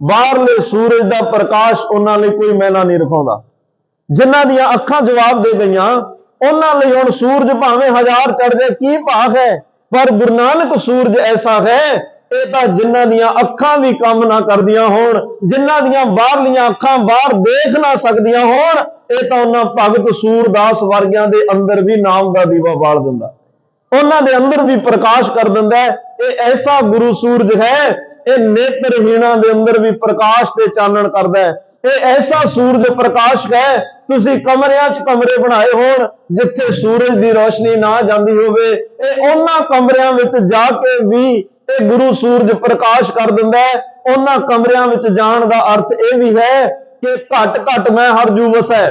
ਬਾਹਰਲੇ ਸੂਰਜ ਦਾ ਪ੍ਰਕਾਸ਼ ਉਹਨਾਂ ਲਈ ਕੋਈ ਮੈਨਾ ਨਹੀਂ ਰਖਾਉਂਦਾ। ਜਿਨ੍ਹਾਂ ਦੀਆਂ ਅੱਖਾਂ ਜਵਾਬ ਦੇ ਗਈਆਂ ਉਹਨਾਂ ਲਈ ਹੁਣ ਸੂਰਜ ਭਾਵੇਂ 1000 ਚੜ ਜਾਏ ਕੀ ਭਾਗ ਹੈ, ਪਰ ਗੁਰੂ ਨਾਨਕ ਸੂਰਜ ਐਸਾ ਹੈ, ਇਹ ਤਾਂ ਜਿਨ੍ਹਾਂ ਦੀਆਂ ਅੱਖਾਂ ਵੀ ਕੰਮ ਨਾ ਕਰਦੀਆਂ ਹੋਣ, ਜਿਨ੍ਹਾਂ ਦੀਆਂ ਬਾਹਰਲੀਆਂ ਅੱਖਾਂ ਬਾਹਰ ਦੇਖ ਨਾ ਸਕਦੀਆਂ ਹੋਣ, ਇਹ ਤਾਂ ਉਹਨਾਂ ਭਗਤ ਸੂਰਦਾਸ ਵਰਗਿਆਂ ਦੇ ਅੰਦਰ ਵੀ ਨਾਮ ਦਾ ਦੀਵਾ ਬਾਲ ਦਿੰਦਾ, ਉਹਨਾਂ ਦੇ ਅੰਦਰ ਵੀ ਪ੍ਰਕਾਸ਼ ਕਰ ਦਿੰਦਾ ਹੈ। ਇਹ ਐਸਾ ਗੁਰੂ ਸੂਰਜ ਹੈ, ਇਹ ਨੇਤਰਹੀਣਾਂ ਦੇ ਅੰਦਰ ਵੀ ਪ੍ਰਕਾਸ਼ ਤੇ ਚਾਨਣ ਕਰਦਾ ਹੈ। ਇਹ ਐਸਾ ਸੂਰਜ ਪ੍ਰਕਾਸ਼ ਹੈ, ਤੁਸੀਂ ਕਮਰਿਆਂ 'ਚ ਕਮਰੇ ਬਣਾਏ ਹੋਣ ਜਿੱਥੇ ਸੂਰਜ ਦੀ ਰੋਸ਼ਨੀ ਨਾ ਜਾਂਦੀ ਹੋਵੇ, ਇਹ ਉਹਨਾਂ ਕਮਰਿਆਂ ਵਿੱਚ ਜਾ ਕੇ ਵੀ ਇਹ ਗੁਰੂ ਸੂਰਜ ਪ੍ਰਕਾਸ਼ ਕਰ ਦਿੰਦਾ ਹੈ। ਉਹਨਾਂ ਕਮਰਿਆਂ ਵਿੱਚ ਜਾਣ ਦਾ ਅਰਥ ਇਹ ਵੀ ਹੈ ਕਿ ਘਟ ਘਟ ਮੈਂ ਹਰ ਜੂ ਵਸੈ।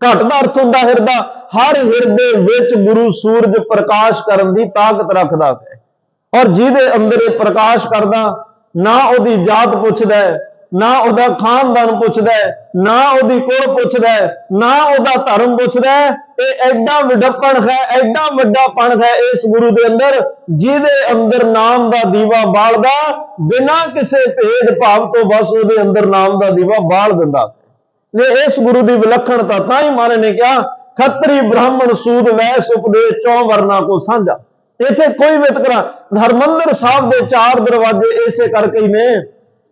ਘਟ ਦਾ ਅਰਥ ਹੁੰਦਾ ਹਿਰਦਾ, ਹਰ ਹਿਰਦੇ ਵਿੱਚ ਗੁਰੂ ਸੂਰਜ ਪ੍ਰਕਾਸ਼ ਕਰਨ ਦੀ ਤਾਕਤ ਰੱਖਦਾ ਹੈ। ਔਰ ਜਿਹਦੇ ਅੰਦਰ ਇਹ ਪ੍ਰਕਾਸ਼ ਕਰਦਾ, ਨਾ ਉਹਦੀ ਜਾਤ ਪੁੱਛਦਾ, ना ਉਹਦਾ ਖਾਨਦਾਨ ਪੁੱਛਦਾ ना ਉਹਦੀ ਕੋਲ ਪੁੱਛਦਾ ना ਉਹਦਾ ਧਰਮ ਪੁੱਛਦਾ ਇਹ ਐਡਾ ਵਿਡੱਪਣ ਹੈ ਐਡਾ ਵੱਡਾ ਪਣ ਹੈ ਇਸ ਗੁਰੂ ਦੇ ਅੰਦਰ ਜਿਹਦੇ ਅੰਦਰ ਨਾਮ ਦਾ ਦੀਵਾ ਬਾਲਦਾ ਬਿਨਾਂ ਕਿਸੇ ਭੇਦ ਭਾਵ ਤੋਂ ਬਸ ਉਹਦੇ ਅੰਦਰ ਨਾਮ ਦਾ ਦੀਵਾ ਬਾਲ ਦਿੰਦਾ ਨੇ ਇਸ ਗੁਰੂ ਦੀ ਵਿਲੱਖਣਤਾ ਤਾਂ ਹੀ ਮਹਾਰਾਜ ਨੇ ਕਿਹਾ ਖੱਤਰੀ ਬ੍ਰਾਹਮਣ ਸੂਦ ਵੈਸ ਉਪਦੇਸ਼ ਚੌ ਵਰਨਾ ਕੋ ਸਾਂਝਾ ਇੱਥੇ ਕੋਈ ਵਿਤਕਰਾ ਹਰਮੰਦਰ ਸਾਹਿਬ ਦੇ 4 ਦਰਵਾਜ਼ੇ ਇਸੇ ਕਰਕੇ ਹੀ ਨੇ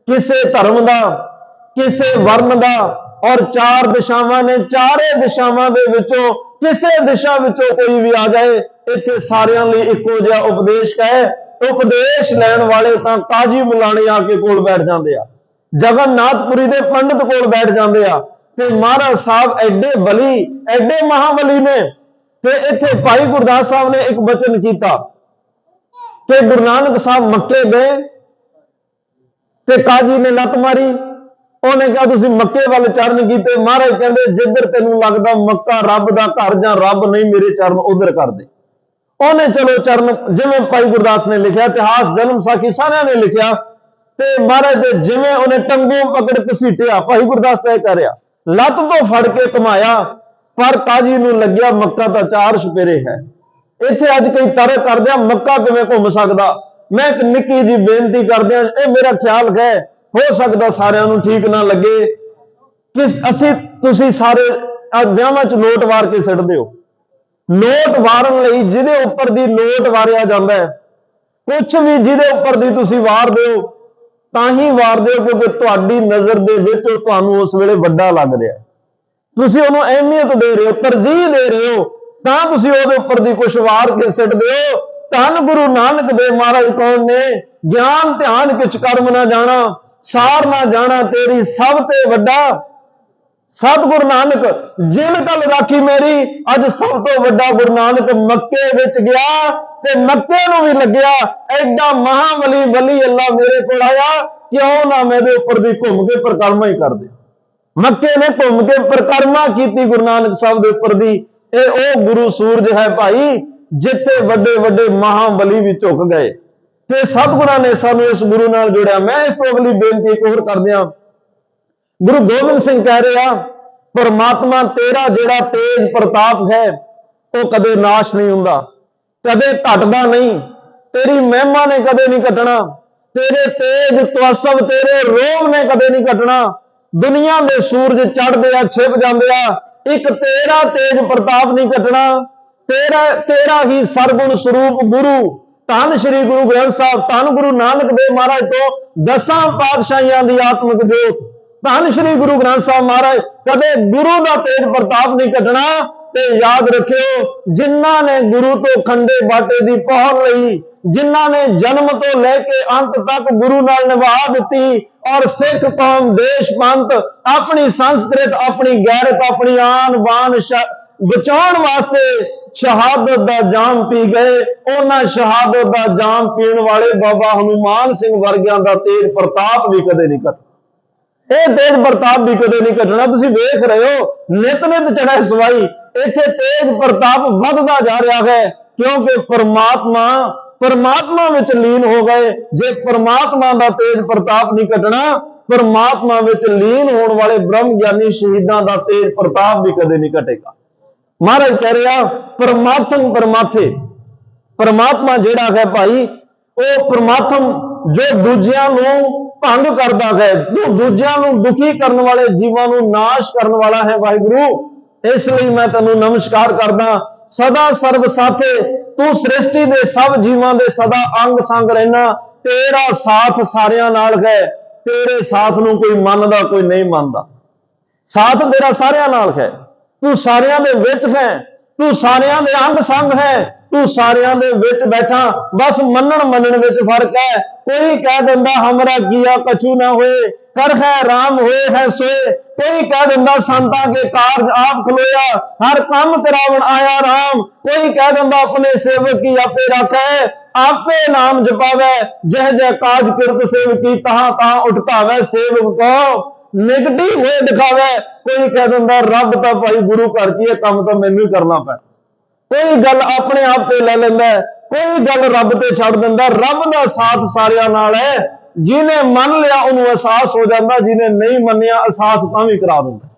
ਕਿਸੇ ਧਰਮ ਦਾ ਕਿਸੇ ਵਰਨ ਦਾ ਔਰ 4 ਦਿਸ਼ਾਵਾਂ ਨੇ ਚਾਰੇ ਦਿਸ਼ਾਵਾਂ ਦੇ ਵਿੱਚੋਂ ਕਿਸੇ ਦਿਸ਼ਾ ਵਿੱਚੋਂ ਕੋਈ ਵੀ ਆ ਜਾਏ ਇੱਥੇ ਸਾਰਿਆਂ ਲਈ ਇੱਕੋ ਜਿਹਾ ਉਪਦੇਸ਼ ਹੈ ਉਪਦੇਸ਼ ਲੈਣ ਵਾਲੇ ਤਾਂ ਕਾਜੀ ਮੁਲਾਣੇ ਆ ਕੇ ਕੋਲ ਬੈਠ ਜਾਂਦੇ ਆ ਜਗਨਨਾਥਪੁਰੀ ਦੇ ਪੰਡਤ ਕੋਲ ਬੈਠ ਜਾਂਦੇ ਆ ਤੇ ਮਹਾਰਾਜ ਸਾਹਿਬ ਐਡੇ ਬਲੀ ਐਡੇ ਮਹਾਬਲੀ ਨੇ ਤੇ ਇੱਥੇ ਭਾਈ ਗੁਰਦਾਸ ਸਾਹਿਬ ਨੇ ਇੱਕ ਬਚਨ ਕੀਤਾ ਕਿ ਗੁਰੂ ਨਾਨਕ ਸਾਹਿਬ ਮੱਕੇ ਗਏ ਤੇ ਕਾਜੀ ਨੇ ਲੱਤ ਮਾਰੀ ਉਹਨੇ ਕਿਹਾ ਤੁਸੀਂ ਮੱਕੇ ਵੱਲ ਚਰਨ ਕੀਤੇ ਮਹਾਰਾਜ ਕਹਿੰਦੇ ਜਿੱਧਰ ਤੈਨੂੰ ਲੱਗਦਾ ਮੱਕਾ ਰੱਬ ਦਾ ਘਰ ਜਾਂ ਰੱਬ ਨਹੀਂ ਮੇਰੇ ਚਰਨ ਉਧਰ ਕਰ ਦੇ ਉਹਨੇ ਚਲੋ ਚਰਨ ਜਿਵੇਂ ਭਾਈ ਗੁਰਦਾਸ ਨੇ ਲਿਖਿਆ ਇਤਿਹਾਸ ਜਨਮ ਸਾਖੀ ਸਾਰਿਆਂ ਨੇ ਲਿਖਿਆ ਤੇ ਮਹਾਰਾਜ ਦੇ ਜਿਵੇਂ ਉਹਨੇ ਟੰਗੋਂ ਪਕੜ ਘਸੀਟਿਆ ਭਾਈ ਗੁਰਦਾਸ ਤੈਅ ਕਰਿਆ ਲੱਤ ਤੋਂ ਫੜ ਕੇ ਘੁਮਾਇਆ ਪਰ ਕਾਜੀ ਨੂੰ ਲੱਗਿਆ ਮੱਕਾ ਤਾਂ 4 ਛਪੇਰੇ ਹੈ ਇੱਥੇ ਅੱਜ ਕਈ ਤਰਕ ਕਰਦੇ ਆ ਮੱਕਾ ਕਿਵੇਂ ਘੁੰਮ ਸਕਦਾ ਮੈਂ ਇੱਕ ਨਿੱਕੀ ਜੀ ਬੇਨਤੀ ਕਰਦੇ ਆ ਇਹ ਮੇਰਾ ਖਿਆਲ ਹੈ ਹੋ ਸਕਦਾ ਸਾਰਿਆਂ ਨੂੰ ਠੀਕ ਨਾ ਲੱਗੇ ਕਿ ਤੁਸੀਂ ਸਾਰੇ ਵਿਆਹਾਂ 'ਚ ਨੋਟ ਵਾਰ ਕੇ ਸਿੱਟਦੇ ਹੋ ਨੋਟ ਵਾਰਨ ਲਈ ਜਿਹਦੇ ਉੱਪਰ ਦੀ ਨੋਟ ਵਾਰਿਆ ਜਾਂਦਾ ਹੈ ਕੁਝ ਵੀ ਜਿਹਦੇ ਉੱਪਰ ਦੀ ਤੁਸੀਂ ਵਾਰਦੇ ਹੋ ਤਾਂ ਹੀ ਵਾਰਦੇ ਹੋ ਕਿਉਂਕਿ ਤੁਹਾਡੀ ਨਜ਼ਰ ਦੇ ਵਿੱਚ ਤੁਹਾਨੂੰ ਉਸ ਵੇਲੇ ਵੱਡਾ ਲੱਗ ਰਿਹਾ ਤੁਸੀਂ ਉਹਨੂੰ ਅਹਿਮੀਅਤ ਦੇ ਰਹੇ ਹੋ ਤਰਜੀਹ ਦੇ ਰਹੇ ਹੋ ਤਾਂ ਤੁਸੀਂ ਉਹਦੇ ਉੱਪਰ ਦੀ ਕੁਛ ਵਾਰ ਕੇ ਸਿੱਟਦੇ ਹੋ ਧੰਨ ਗੁਰੂ ਨਾਨਕ ਦੇਵ ਮਹਾਰਾਜ ਕੌਣ ਨੇ ਗਿਆਨ ਧਿਆਨ ਕਿਛ ਕਰਮ ਨਾ ਜਾਣਾ ਸਾਰ ਨਾ ਜਾਣਾ ਤੇਰੀ ਸਭ ਤੇ ਵੱਡਾ ਸਤਿਗੁਰੂ ਨਾਨਕ ਜਿਨ ਕਲ ਰਾਖੀ ਮੇਰੀ ਅੱਜ ਸਭ ਤੋਂ ਵੱਡਾ ਗੁਰੂ ਨਾਨਕ ਮੱਕੇ ਵਿੱਚ ਗਿਆ ਤੇ ਮੱਕੇ ਨੂੰ ਵੀ ਲੱਗਿਆ ਐਡਾ ਮਹਾਬਲੀ ਬਲੀ ਅੱਲਾ ਮੇਰੇ ਕੋਲ ਆਇਆ ਕਿਉਂ ਨਾ ਮੈਂ ਇਹਦੇ ਉੱਪਰ ਦੀ ਘੁੰਮ ਕੇ ਪਰਿਕਰਮਾ ਹੀ ਕਰਦੇ ਮੱਕੇ ਨੇ ਘੁੰਮ ਕੇ ਪਰਿਕਰਮਾ ਕੀਤੀ ਗੁਰੂ ਨਾਨਕ ਸਾਹਿਬ ਦੇ ਉੱਪਰ ਦੀ ਇਹ ਉਹ ਗੁਰੂ ਸੂਰਜ ਹੈ ਭਾਈ ਜਿੱਥੇ ਵੱਡੇ ਵੱਡੇ ਮਹਾਬਲੀ ਵੀ ਝੁਕ ਗਏ ਤੇ ਸਤਿਗੁਰਾਂ ਨੇ ਸਾਨੂੰ ਇਸ ਗੁਰੂ ਨਾਲ ਜੋੜਿਆ ਮੈਂ ਇਸ ਤੋਂ ਅਗਲੀ ਬੇਨਤੀ ਇੱਕ ਹੋਰ ਕਰਦਿਆਂ ਗੁਰੂ ਗੋਬਿੰਦ ਸਿੰਘ ਕਹਿ ਰਿਹਾ ਪਰਮਾਤਮਾ ਤੇਰਾ ਜਿਹੜਾ ਤੇਜ ਪ੍ਰਤਾਪ ਹੈ ਉਹ ਕਦੇ ਨਾਸ਼ ਨਹੀਂ ਹੁੰਦਾ ਕਦੇ ਘਟਦਾ ਨਹੀਂ ਤੇਰੀ ਮਹਿਮਾ ਨੇ ਕਦੇ ਨਹੀਂ ਘਟਣਾ ਤੇਰੇ ਤੇਜ ਤਵਸਵ ਤੇਰੇ ਰੋਮ ਨੇ ਕਦੇ ਨਹੀਂ ਘਟਣਾ ਦੁਨੀਆ ਦੇ ਸੂਰਜ ਚੜ੍ਹਦੇ ਆ ਛਿਪ ਜਾਂਦੇ ਆ ਇੱਕ ਤੇਰਾ ਤੇਜ ਪ੍ਰਤਾਪ ਨਹੀਂ ਘਟਣਾ ਤੇਰਾ ਹੀ ਸਰਗੁਣ ਸਰੂਪ ਗੁਰੂ ਧੰਨ ਸ਼੍ਰੀ ਗੁਰੂ ਗ੍ਰੰਥ ਸਾਹਿਬ ਧੰਨ ਗੁਰੂ ਨਾਨਕ ਦੇਵ ਮਹਾਰਾਜ ਤੋਂ 10 ਪਾਤਸ਼ਾਹੀਆਂ ਦੀ ਆਤਮਿਕ ਜੋਤ ਧੰਨ ਸ਼੍ਰੀ ਗੁਰੂ ਗ੍ਰੰਥ ਸਾਹਿਬ ਮਹਾਰਾਜ ਕਦੇ ਗੁਰੂ ਦਾ ਤੇਜ ਪ੍ਰਤਾਪ ਨਹੀਂ ਘਟਣਾ ਤੇ ਯਾਦ ਰੱਖਿਓ ਜਿਨ੍ਹਾਂ ਨੇ ਗੁਰੂ ਤੋਂ ਖੰਡੇ ਬਾਟੇ ਦੀ ਪਹੁਲ ਲਈ ਜਿਨ੍ਹਾਂ ਨੇ ਜਨਮ ਤੋਂ ਲੈ ਕੇ ਅੰਤ ਤੱਕ ਗੁਰੂ ਨਾਲ ਨਿਭਾ ਦਿੱਤੀ ਔਰ ਸਿੱਖ ਕੌਮ ਦੇਸ਼ ਪੰਥ ਆਪਣੀ ਸੰਸਕ੍ਰਿਤ ਆਪਣੀ ਗੈਰਤ ਆਪਣੀ ਆਨ ਬਾਨ ਬਚਾਉਣ ਵਾਸਤੇ ਸ਼ਹਾਦਤ ਦਾ ਜਾਮ ਪੀ ਗਏ ਉਹਨਾਂ ਸ਼ਹਾਦਤ ਦਾ ਜਾਮ ਪੀਣ ਵਾਲੇ ਬਾਬਾ ਹਨੂਮਾਨ ਸਿੰਘ ਵਰਗਿਆਂ ਦਾ ਤੇਜ ਪ੍ਰਤਾਪ ਵੀ ਕਦੇ ਨਹੀਂ ਘਟਣਾ ਇਹ ਤੇਜ ਪ੍ਰਤਾਪ ਵੀ ਕਦੇ ਨਹੀਂ ਘਟਣਾ ਤੁਸੀਂ ਵੇਖ ਰਹੇ ਹੋ ਨਿਤ ਨਿਤ ਚੜ੍ਹੇ ਸਵਾਈ ਇੱਥੇ ਤੇਜ ਪ੍ਰਤਾਪ ਵੱਧਦਾ ਜਾ ਰਿਹਾ ਹੈ ਕਿਉਂਕਿ ਪਰਮਾਤਮਾ ਵਿੱਚ ਲੀਨ ਹੋ ਗਏ ਜੇ ਪਰਮਾਤਮਾ ਦਾ ਤੇਜ ਪ੍ਰਤਾਪ ਨਹੀਂ ਘਟਣਾ ਪਰਮਾਤਮਾ ਵਿੱਚ ਲੀਨ ਹੋਣ ਵਾਲੇ ਬ੍ਰਹਮ ਗਿਆਨੀ ਸ਼ਹੀਦਾਂ ਦਾ ਤੇਜ ਪ੍ਰਤਾਪ ਵੀ ਕਦੇ ਨਹੀਂ ਘਟੇਗਾ ਮਹਾਰਾਜ ਕਹਿ ਰਿਹਾ ਪਰਮਾਤਮ ਪਰਮਾਥੇ ਪਰਮਾਤਮਾ ਜਿਹੜਾ ਹੈ ਭਾਈ ਉਹ ਪਰਮਾਤਮ ਜੋ ਦੂਜਿਆਂ ਨੂੰ ਭੰਗ ਕਰਦਾ ਹੈ ਜੋ ਦੂਜਿਆਂ ਨੂੰ ਦੁਖੀ ਕਰਨ ਵਾਲੇ ਜੀਵਾਂ ਨੂੰ ਨਾਸ਼ ਕਰਨ ਵਾਲਾ ਹੈ ਵਾਹਿਗੁਰੂ ਇਸ ਲਈ ਮੈਂ ਤੈਨੂੰ ਨਮਸਕਾਰ ਕਰਦਾ ਸਦਾ ਸਰਬ ਸਾਥੇ ਤੂੰ ਸ੍ਰਿਸ਼ਟੀ ਦੇ ਸਭ ਜੀਵਾਂ ਦੇ ਸਦਾ ਅੰਗ ਸੰਗ ਰਹਿਣਾ ਤੇਰਾ ਸਾਥ ਸਾਰਿਆਂ ਨਾਲ ਹੈ ਤੇਰੇ ਸਾਥ ਨੂੰ ਕੋਈ ਮੰਨਦਾ ਕੋਈ ਨਹੀਂ ਮੰਨਦਾ ਸਾਥ ਤੇਰਾ ਸਾਰਿਆਂ ਨਾਲ ਹੈ ਤੂੰ ਸਾਰਿਆਂ ਦੇ ਵਿੱਚ ਹੈ ਤੂੰ ਸਾਰਿਆਂ ਦੇ ਅੰਗ ਸੰਗ ਹੈ ਤੂੰ ਸਾਰਿਆਂ ਦੇ ਵਿੱਚ ਬੈਠਾ ਬਸ ਮੰਨਣ ਵਿੱਚ ਫਰਕ ਹੈ ਕੋਈ ਕਹਿ ਦਿੰਦਾ ਹਮਰਾ ਕੀਆ ਕਛੂ ਨਾ ਹੋਏ ਕਰ ਹੈ ਰਾਮ ਹੋਏ ਹੈ ਸੋਏ ਕੋਈ ਕਹਿ ਦਿੰਦਾ ਸੰਤਾਂ ਕੇ ਕਾਰਜ ਆਪ ਖਲੋਇਆ ਹਰ ਕੰਮ ਕਰਾਵਣ ਆਇਆ ਰਾਮ ਕੋਈ ਕਹਿ ਦਿੰਦਾ ਆਪਣੇ ਸੇਵਕ ਕੀ ਆਪੇ ਰੱਖੈ ਆਪੇ ਨਾਮ ਜਪਾਵੇ ਜਹ ਜਹ ਕਾਜ ਕਿਰਤ ਸੇਵਕੀ ਤਹਾਂ ਉਠਾਵੇ ਸੇਵਕ ਕੋ ਨਿਗਟੀ ਹੋਏ ਦਿਖਾਵੇ ਕੋਈ ਕਹਿ ਦਿੰਦਾ ਰੱਬ ਤਾਂ ਭਾਈ ਗੁਰੂ ਘਰ ਚ ਇਹ ਕੰਮ ਤਾਂ ਮੈਨੂੰ ਹੀ ਕਰਨਾ ਪੈਣਾ ਕੋਈ ਗੱਲ ਆਪਣੇ ਆਪ ਤੇ ਲੈ ਲੈਂਦਾ ਕੋਈ ਗੱਲ ਰੱਬ ਤੇ ਛੱਡ ਦਿੰਦਾ ਰੱਬ ਦਾ ਸਾਥ ਸਾਰਿਆਂ ਨਾਲ ਹੈ ਜਿਹਨੇ ਮੰਨ ਲਿਆ ਉਹਨੂੰ ਅਹਿਸਾਸ ਹੋ ਜਾਂਦਾ, ਜਿਹਨੇ ਨਹੀਂ ਮੰਨਿਆ ਅਹਿਸਾਸ ਤਾਂ ਵੀ ਕਰਾ ਦਿੰਦਾ।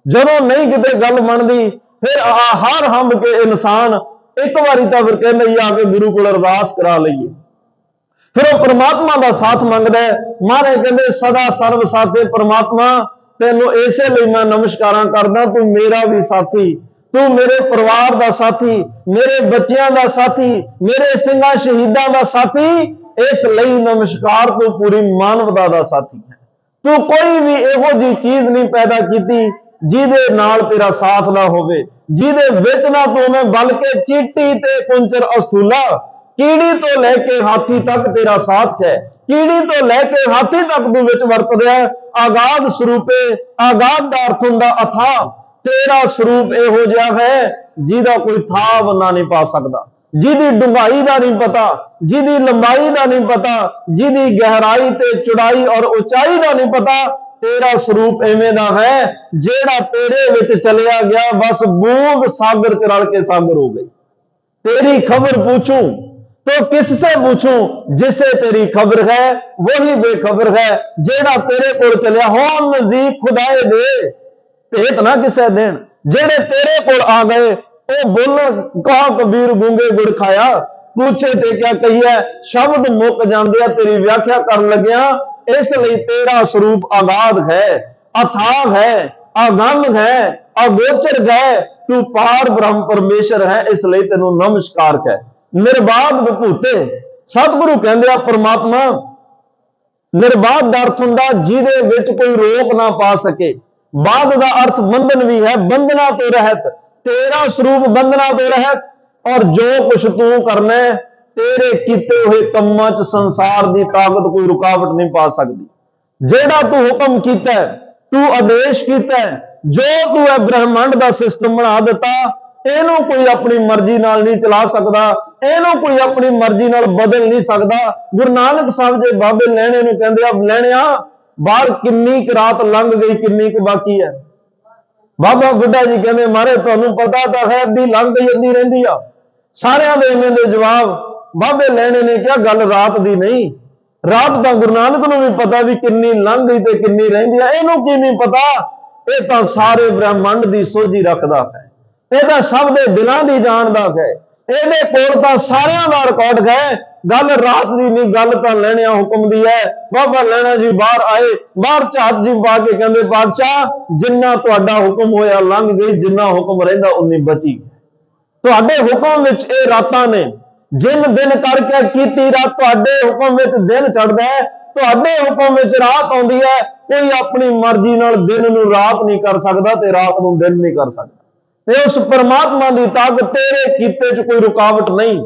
ਜਦੋਂ ਨਹੀਂ ਕਿਤੇ ਗੱਲ ਮੰਨਦੀ ਫਿਰ ਹਾਰ ਹੰਬ ਕੇ ਇਨਸਾਨ ਇੱਕ ਵਾਰੀ ਤਾਂ ਫਿਰ ਕਹਿੰਦਾ ਹੀ ਆ ਕੇ ਗੁਰੂ ਕੋਲ ਅਰਦਾਸ ਕਰਾ ਲਈਏ, ਫਿਰ ਉਹ ਪ੍ਰਮਾਤਮਾ ਦਾ ਸਾਥ ਮੰਗਦਾ ਹੈ। ਮਹਾਰਾਜ ਕਹਿੰਦੇ ਸਦਾ ਸਰਬ ਸਾਥੇ ਪ੍ਰਮਾਤਮਾ, ਤੈਨੂੰ ਇਸੇ ਲਈ ਮੈਂ ਨਮਸਕਾਰਾਂ ਕਰਦਾ, ਤੂੰ ਮੇਰਾ ਵੀ ਸਾਥੀ, ਤੂੰ ਮੇਰੇ ਪਰਿਵਾਰ ਦਾ ਸਾਥੀ, ਮੇਰੇ ਬੱਚਿਆਂ ਦਾ ਸਾਥੀ, ਮੇਰੇ ਸਿੰਘਾਂ ਸ਼ਹੀਦਾਂ ਦਾ ਸਾਥੀ, ਇਸ ਲਈ ਨਮਸਕਾਰ, ਤੂੰ ਪੂਰੀ ਮਾਨਵਤਾ ਦਾ ਸਾਥੀ ਹੈ। ਤੂੰ ਕੋਈ ਵੀ ਇਹੋ ਜਿਹੀ ਚੀਜ਼ ਨਹੀਂ ਪੈਦਾ ਕੀਤੀ ਜਿਹਦੇ ਨਾਲ ਤੇਰਾ ਸਾਥ ਨਾ ਹੋਵੇ, ਜਿਹਦੇ ਵਿੱਚ ਨਾ ਤੂੰ ਮੈਂ ਬਲਕਿ ਚੀਟੀ ਤੇ ਕੁੰਚਰ ਅਸਤੂਲਾ, ਕੀੜੀ ਤੋਂ ਲੈ ਕੇ ਹਾਥੀ ਤੱਕ ਤੇਰਾ ਸਾਥ ਹੈ। ਕੀੜੀ ਤੋਂ ਲੈ ਕੇ ਹਾਥੀ ਤੱਕ ਤੂੰ ਵਿੱਚ ਵਰਤ ਰਿਹਾ। ਆਗਾਦ ਸਰੂਪੇ, ਆਗਾਦ ਦਾ ਅਰਥ ਹੁੰਦਾ ਅਥਾਹ, ਤੇਰਾ ਸਰੂਪ ਇਹੋ ਜਿਹਾ ਹੈ ਜਿਹਦਾ ਕੋਈ ਥਾਂ ਬੰਨਾ ਨਹੀਂ ਪਾ ਸਕਦਾ, ਜਿਹਦੀ ਡੂੰਘਾਈ ਦਾ ਨਹੀਂ ਪਤਾ, ਜਿਹਦੀ ਲੰਬਾਈ ਦਾ ਨਹੀਂ ਪਤਾ, ਜਿਹਦੀ ਗਹਿਰਾਈ ਤੇ ਚੌੜਾਈ ਔਰ ਉਚਾਈ ਦਾ ਨਹੀਂ ਪਤਾ। ਤੇਰਾ ਸਰੂਪ ਐਵੇਂ ਦਾ ਹੈ ਜਿਹੜਾ ਤੇਰੇ ਵਿੱਚ ਚਲਿਆ ਗਿਆ, ਬਸ ਬੂੰਦ ਸਾਗਰ ਚ ਰਲ ਕੇ ਸਾਗਰ ਹੋ ਗਈ। तेरी खबर पूछूं तो किससे पूछूं, जिसे तेरी खबर है वही बेखबर है। जेड़ा तेरे कोल चलिया हो नजदीक खुदाए दे, भेत ना किसे देन। जेड़े तेरे कोल आ गए वो बोलन, कहा कबीर गूंगे गुड़ खाया, पूछे ते क्या कहिए, शब्द मुक जांदे तेरी व्याख्या कर लग्या। इसलिए तेरा स्वरूप आगाध है, अथाह है, अगम है, अगोचर है, तू पार ब्रह्म परमेश्वर है, इसलिए तेनू नमस्कार है। निर्बाध विभूते, सतगुरु कहंदे आ परमात्मा निर्बाध दा अर्थ हुंदा जिहदे विच कोई रोक ना पा सके। बाध दा अर्थ बंधन भी है, बंधना तो रहत, तेरा स्वरूप बंधना तो रहत। और जो कुछ तू करना है तेरे कीते हुए कम्मां च संसार दी ताकत कोई रुकावट नहीं पा सकती। जेड़ा तू हुक्म कीता है, तू आदेश कीता है, जो तू है ब्रह्मंड का सिस्टम बना दिता, इनू कोई अपनी मर्जी नाल नहीं चला सकता, इनू कोई अपनी मर्जी नाल बदल नहीं सकता। गुरु नानक साहब जी बाबे लैणे नूं कहंदे आ, लैणिया बाहर किन्नी क रात लंघ गई, किन्नी क बाकी है। बाबा बुड्ढा जी कहंदे मारे तुहानूं पता तां है अद्धी लंघ गई अद्धी रहिंदी आ। सारियां दे इवें दे जवाब बाबे लैणे ने क्या गल रात दी नहीं, रात तां गुरु नानक नूं भी पता भी किन्नी लंघ गई ते किन्नी रहिंदी आ। इहनूं की नहीं पता, ये तो सारे ब्रह्मंड की सोझी रखता है, यह सब दे दिलों की जानता है, ये कोल तो सारियां दा रिकॉर्ड है। गल रात की नहीं, गल तो लैणिया हुक्म दी है। बाबा लैणा जी बाहर आए, बाहर झात जी पा के कहंदे बादशाह जिन्ना तुहाडा हुक्म होया लंघ गई, जिन्ना हुक्म रहिंदा उन्नी बची। तुहाडे हुक्म विच ये रातां ने, जिन दिन करके कीती रात, तुहाडे हुक्म विच दिन चढ़दा है, तुहाडे हुक्म विच रात आउंदी है। कोई अपनी मर्जी नाल दिन नूं रात नहीं कर सकता ते रात नूं दिन नहीं कर सकता। ते उस परमात्मा की ताकत, तेरे कीते च कोई रुकावट नहीं,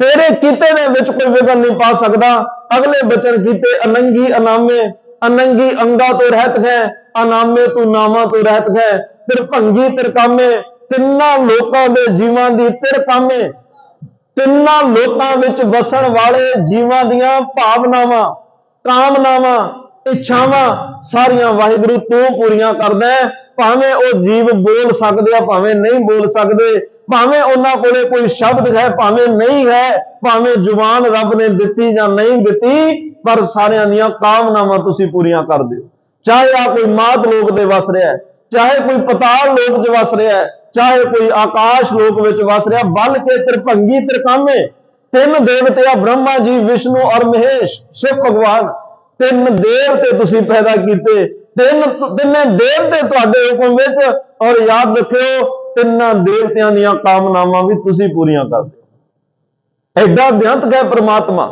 तेरे कीते दे विच कोई विघन नहीं पा सकता। अगले बचन कीते अनंगी अनामे, अनंगी अंगा तो रहत है, अनामे तू नामा तो रहत है। तिरभंगी तिरकामे, तिन्ना लोकां दे जीवां दी तिरकामे, तिन्ना लोकां विच वसण वाले जीवां दियां भावनावां, कामनावां, इच्छावां सारियां वाहिगुरु तू पूरियां करदा है। भावें वो जीव बोल सकदे, भावें नहीं बोल सकदे, भावें उन्हां कोले कोई शब्द है, भावें नहीं है, भावें जुबान रब ने दिती जां नहीं दिती, पर सारियां दियां कामनावां तुसीं पूरियां कर दिओ। चाहे आ कोई मात लोक दे वस रहा है, चाहे कोई पताल लोक च वस रहा है, चाहे कोई आकाश लोक विच वस रहा, बल्कि त्रिभंगी त्रिकामे तीन देवते आ, ब्रह्मा जी, विष्णु और महेश, शिव भगवान, तीन देवते तुसीं पैदा कीते, तिन्ने देवते तुहाडे हुक्म विच। और याद रखियो तिन्ना देवतियां दीयां कामनावां भी तुसीं पूरियां कर दिओ। एडा बेअंत है परमात्मा,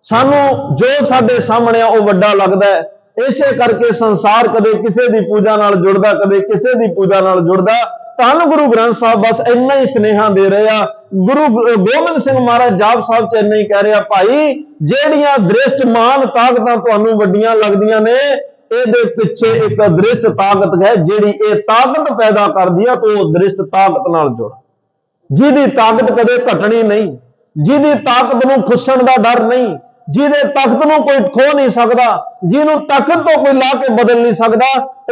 सानू जो साडे सामने आ वो वड्डा लगदा है। इसे करके संसार कदे किसे दी पूजा नाल जुड़दा, कदे किसे दी पूजा नाल जुड़दा। धन गुरु ग्रंथ साहब बस इन्ना ही स्नेहा दे रहे आ। गुरु गोबिंद सिंह महाराज जाप साहब च इन्ना ही कह रहे भाई, जेड़ियां दृष्ट मान ताकतां तुहानूं वड्डियां लगदियां ने, ਇਹਦੇ ਪਿੱਛੇ ਇੱਕ ਅਦ੍ਰਿਸ਼ਟ ਤਾਕਤ ਹੈ ਜਿਹੜੀ ਇਹ ਤਾਕਤ ਪੈਦਾ ਕਰਦੀ ਹੈ। तो ਦ੍ਰਿਸ਼ਟ ਤਾਕਤ ਨਾਲ ਜੁੜ, ਜਿਹਦੀ ਤਾਕਤ ਕਦੇ ਘਟਣੀ ਨਹੀਂ, ਜਿਹਦੀ ਤਾਕਤ ਨੂੰ ਖੁੱਸਣ ਦਾ ਡਰ ਨਹੀਂ, ਜਿਹਦੇ ਤਾਕਤ ਨੂੰ ਕੋਈ ਖੋ ਨਹੀਂ ਸਕਦਾ, ਜਿਹਨੂੰ ਤਾਕਤ ਤੋਂ ਕੋਈ ਲਾ ਕੇ ਬਦਲ ਨਹੀਂ ਸਕਦਾ,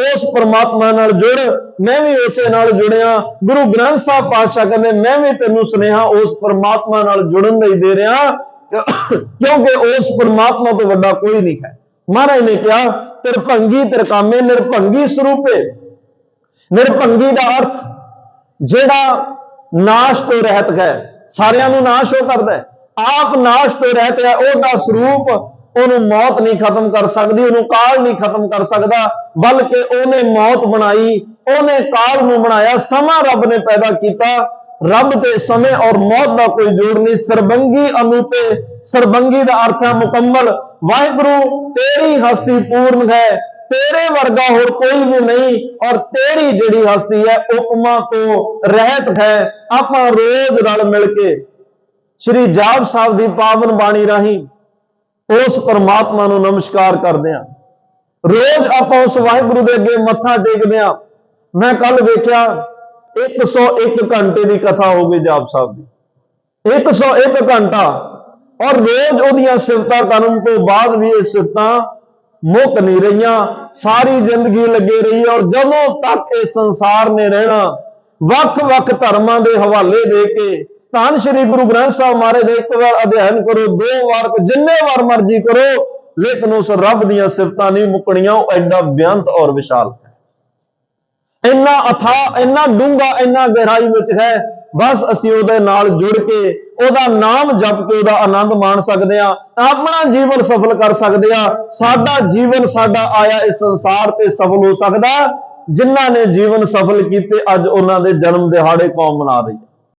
ਉਸ परमात्मा ਨਾਲ ਜੁੜ। ਮੈਂ ਵੀ ਉਸੇ ਨਾਲ ਜੁੜਿਆ। ਗੁਰੂ ਗ੍ਰੰਥ ਸਾਹਿਬ ਪਾਤਸ਼ਾਹ ਕਹਿੰਦੇ ਮੈਂ ਵੀ ਤੈਨੂੰ ਸੁਨੇਹਾ ਉਸ परमात्मा ਨਾਲ ਜੁੜਨ ਲਈ ਦੇ ਰਿਹਾ। क्योंकि उस परमात्मा तो वड्डा कोई नहीं है। महाराज ने कहा तिरभंगी तिरकामे निरभंगी स्वरूपे। निरभंगी का अर्थ जेड़ा नाश तो रहत है, सारियां नूं नाश हो करदा है, आप नाश तो रहत है। ओदा स्वरूप ਉਹਨੂੰ मौत नहीं खत्म कर सकती, ਉਹਨੂੰ काल नहीं खत्म कर सकता, बल्कि ਉਹਨੇ मौत बनाई, ਉਹਨੇ काल ਨੂੰ बनाया। समा रब ने पैदा किया, रब ते समय और मौत का कोई जोड़ नहीं। सरबंगी अनूपे, सरबंगी का अर्थ है मुकम्मल। वाहिगुरु तेरी हस्ती पूर्ण है, तेरे वर्गा होर कोई भी नहीं, और तेरी जिहड़ी हस्ती है उपमा तो रहत है। आपां रोज रल मिल के श्री जाप साहब की पावन बाणी राही उस परमात्मा नूं नमस्कार करदे हां। रोज आपां उस वाहिगुरु दे अगे मत्था टेकदे हां। मैं कल वेख्या 101 घंटे की कथा हो गई जाप साहब की, 101 घंटा, और रोज उहदियां सिफतां करन तो बाद भी ये सिफतां मुक नहीं रही, सारी जिंदगी लगे रही। और जदों तक इस संसार ने रहना वख-वख धर्मां दे हवाले दे के धन श्री गुरु ग्रंथ साहब महाराज का एक बार अध्ययन करो, 2 बार, जिन्ने बार मर्जी करो, लेकिन उस रब दीयां सिफतां नहीं मुकणियां। वो एडा बेअंत और विशाल है, इन्ना अथा, इन्ना डूंगा, इन्ना गहराई विच है। बस असीं उहदे नाल जुड़ के उहदा नाम जप के उहदा आनंद मान सकते हैं, अपना जीवन सफल कर सकते हैं। साडा जीवन साडा आया इस संसार ते सफल हो सकता जिन्हां ने जीवन सफल कीते, अज उन्हां दे जन्म दिहाड़े कौम मना रही है।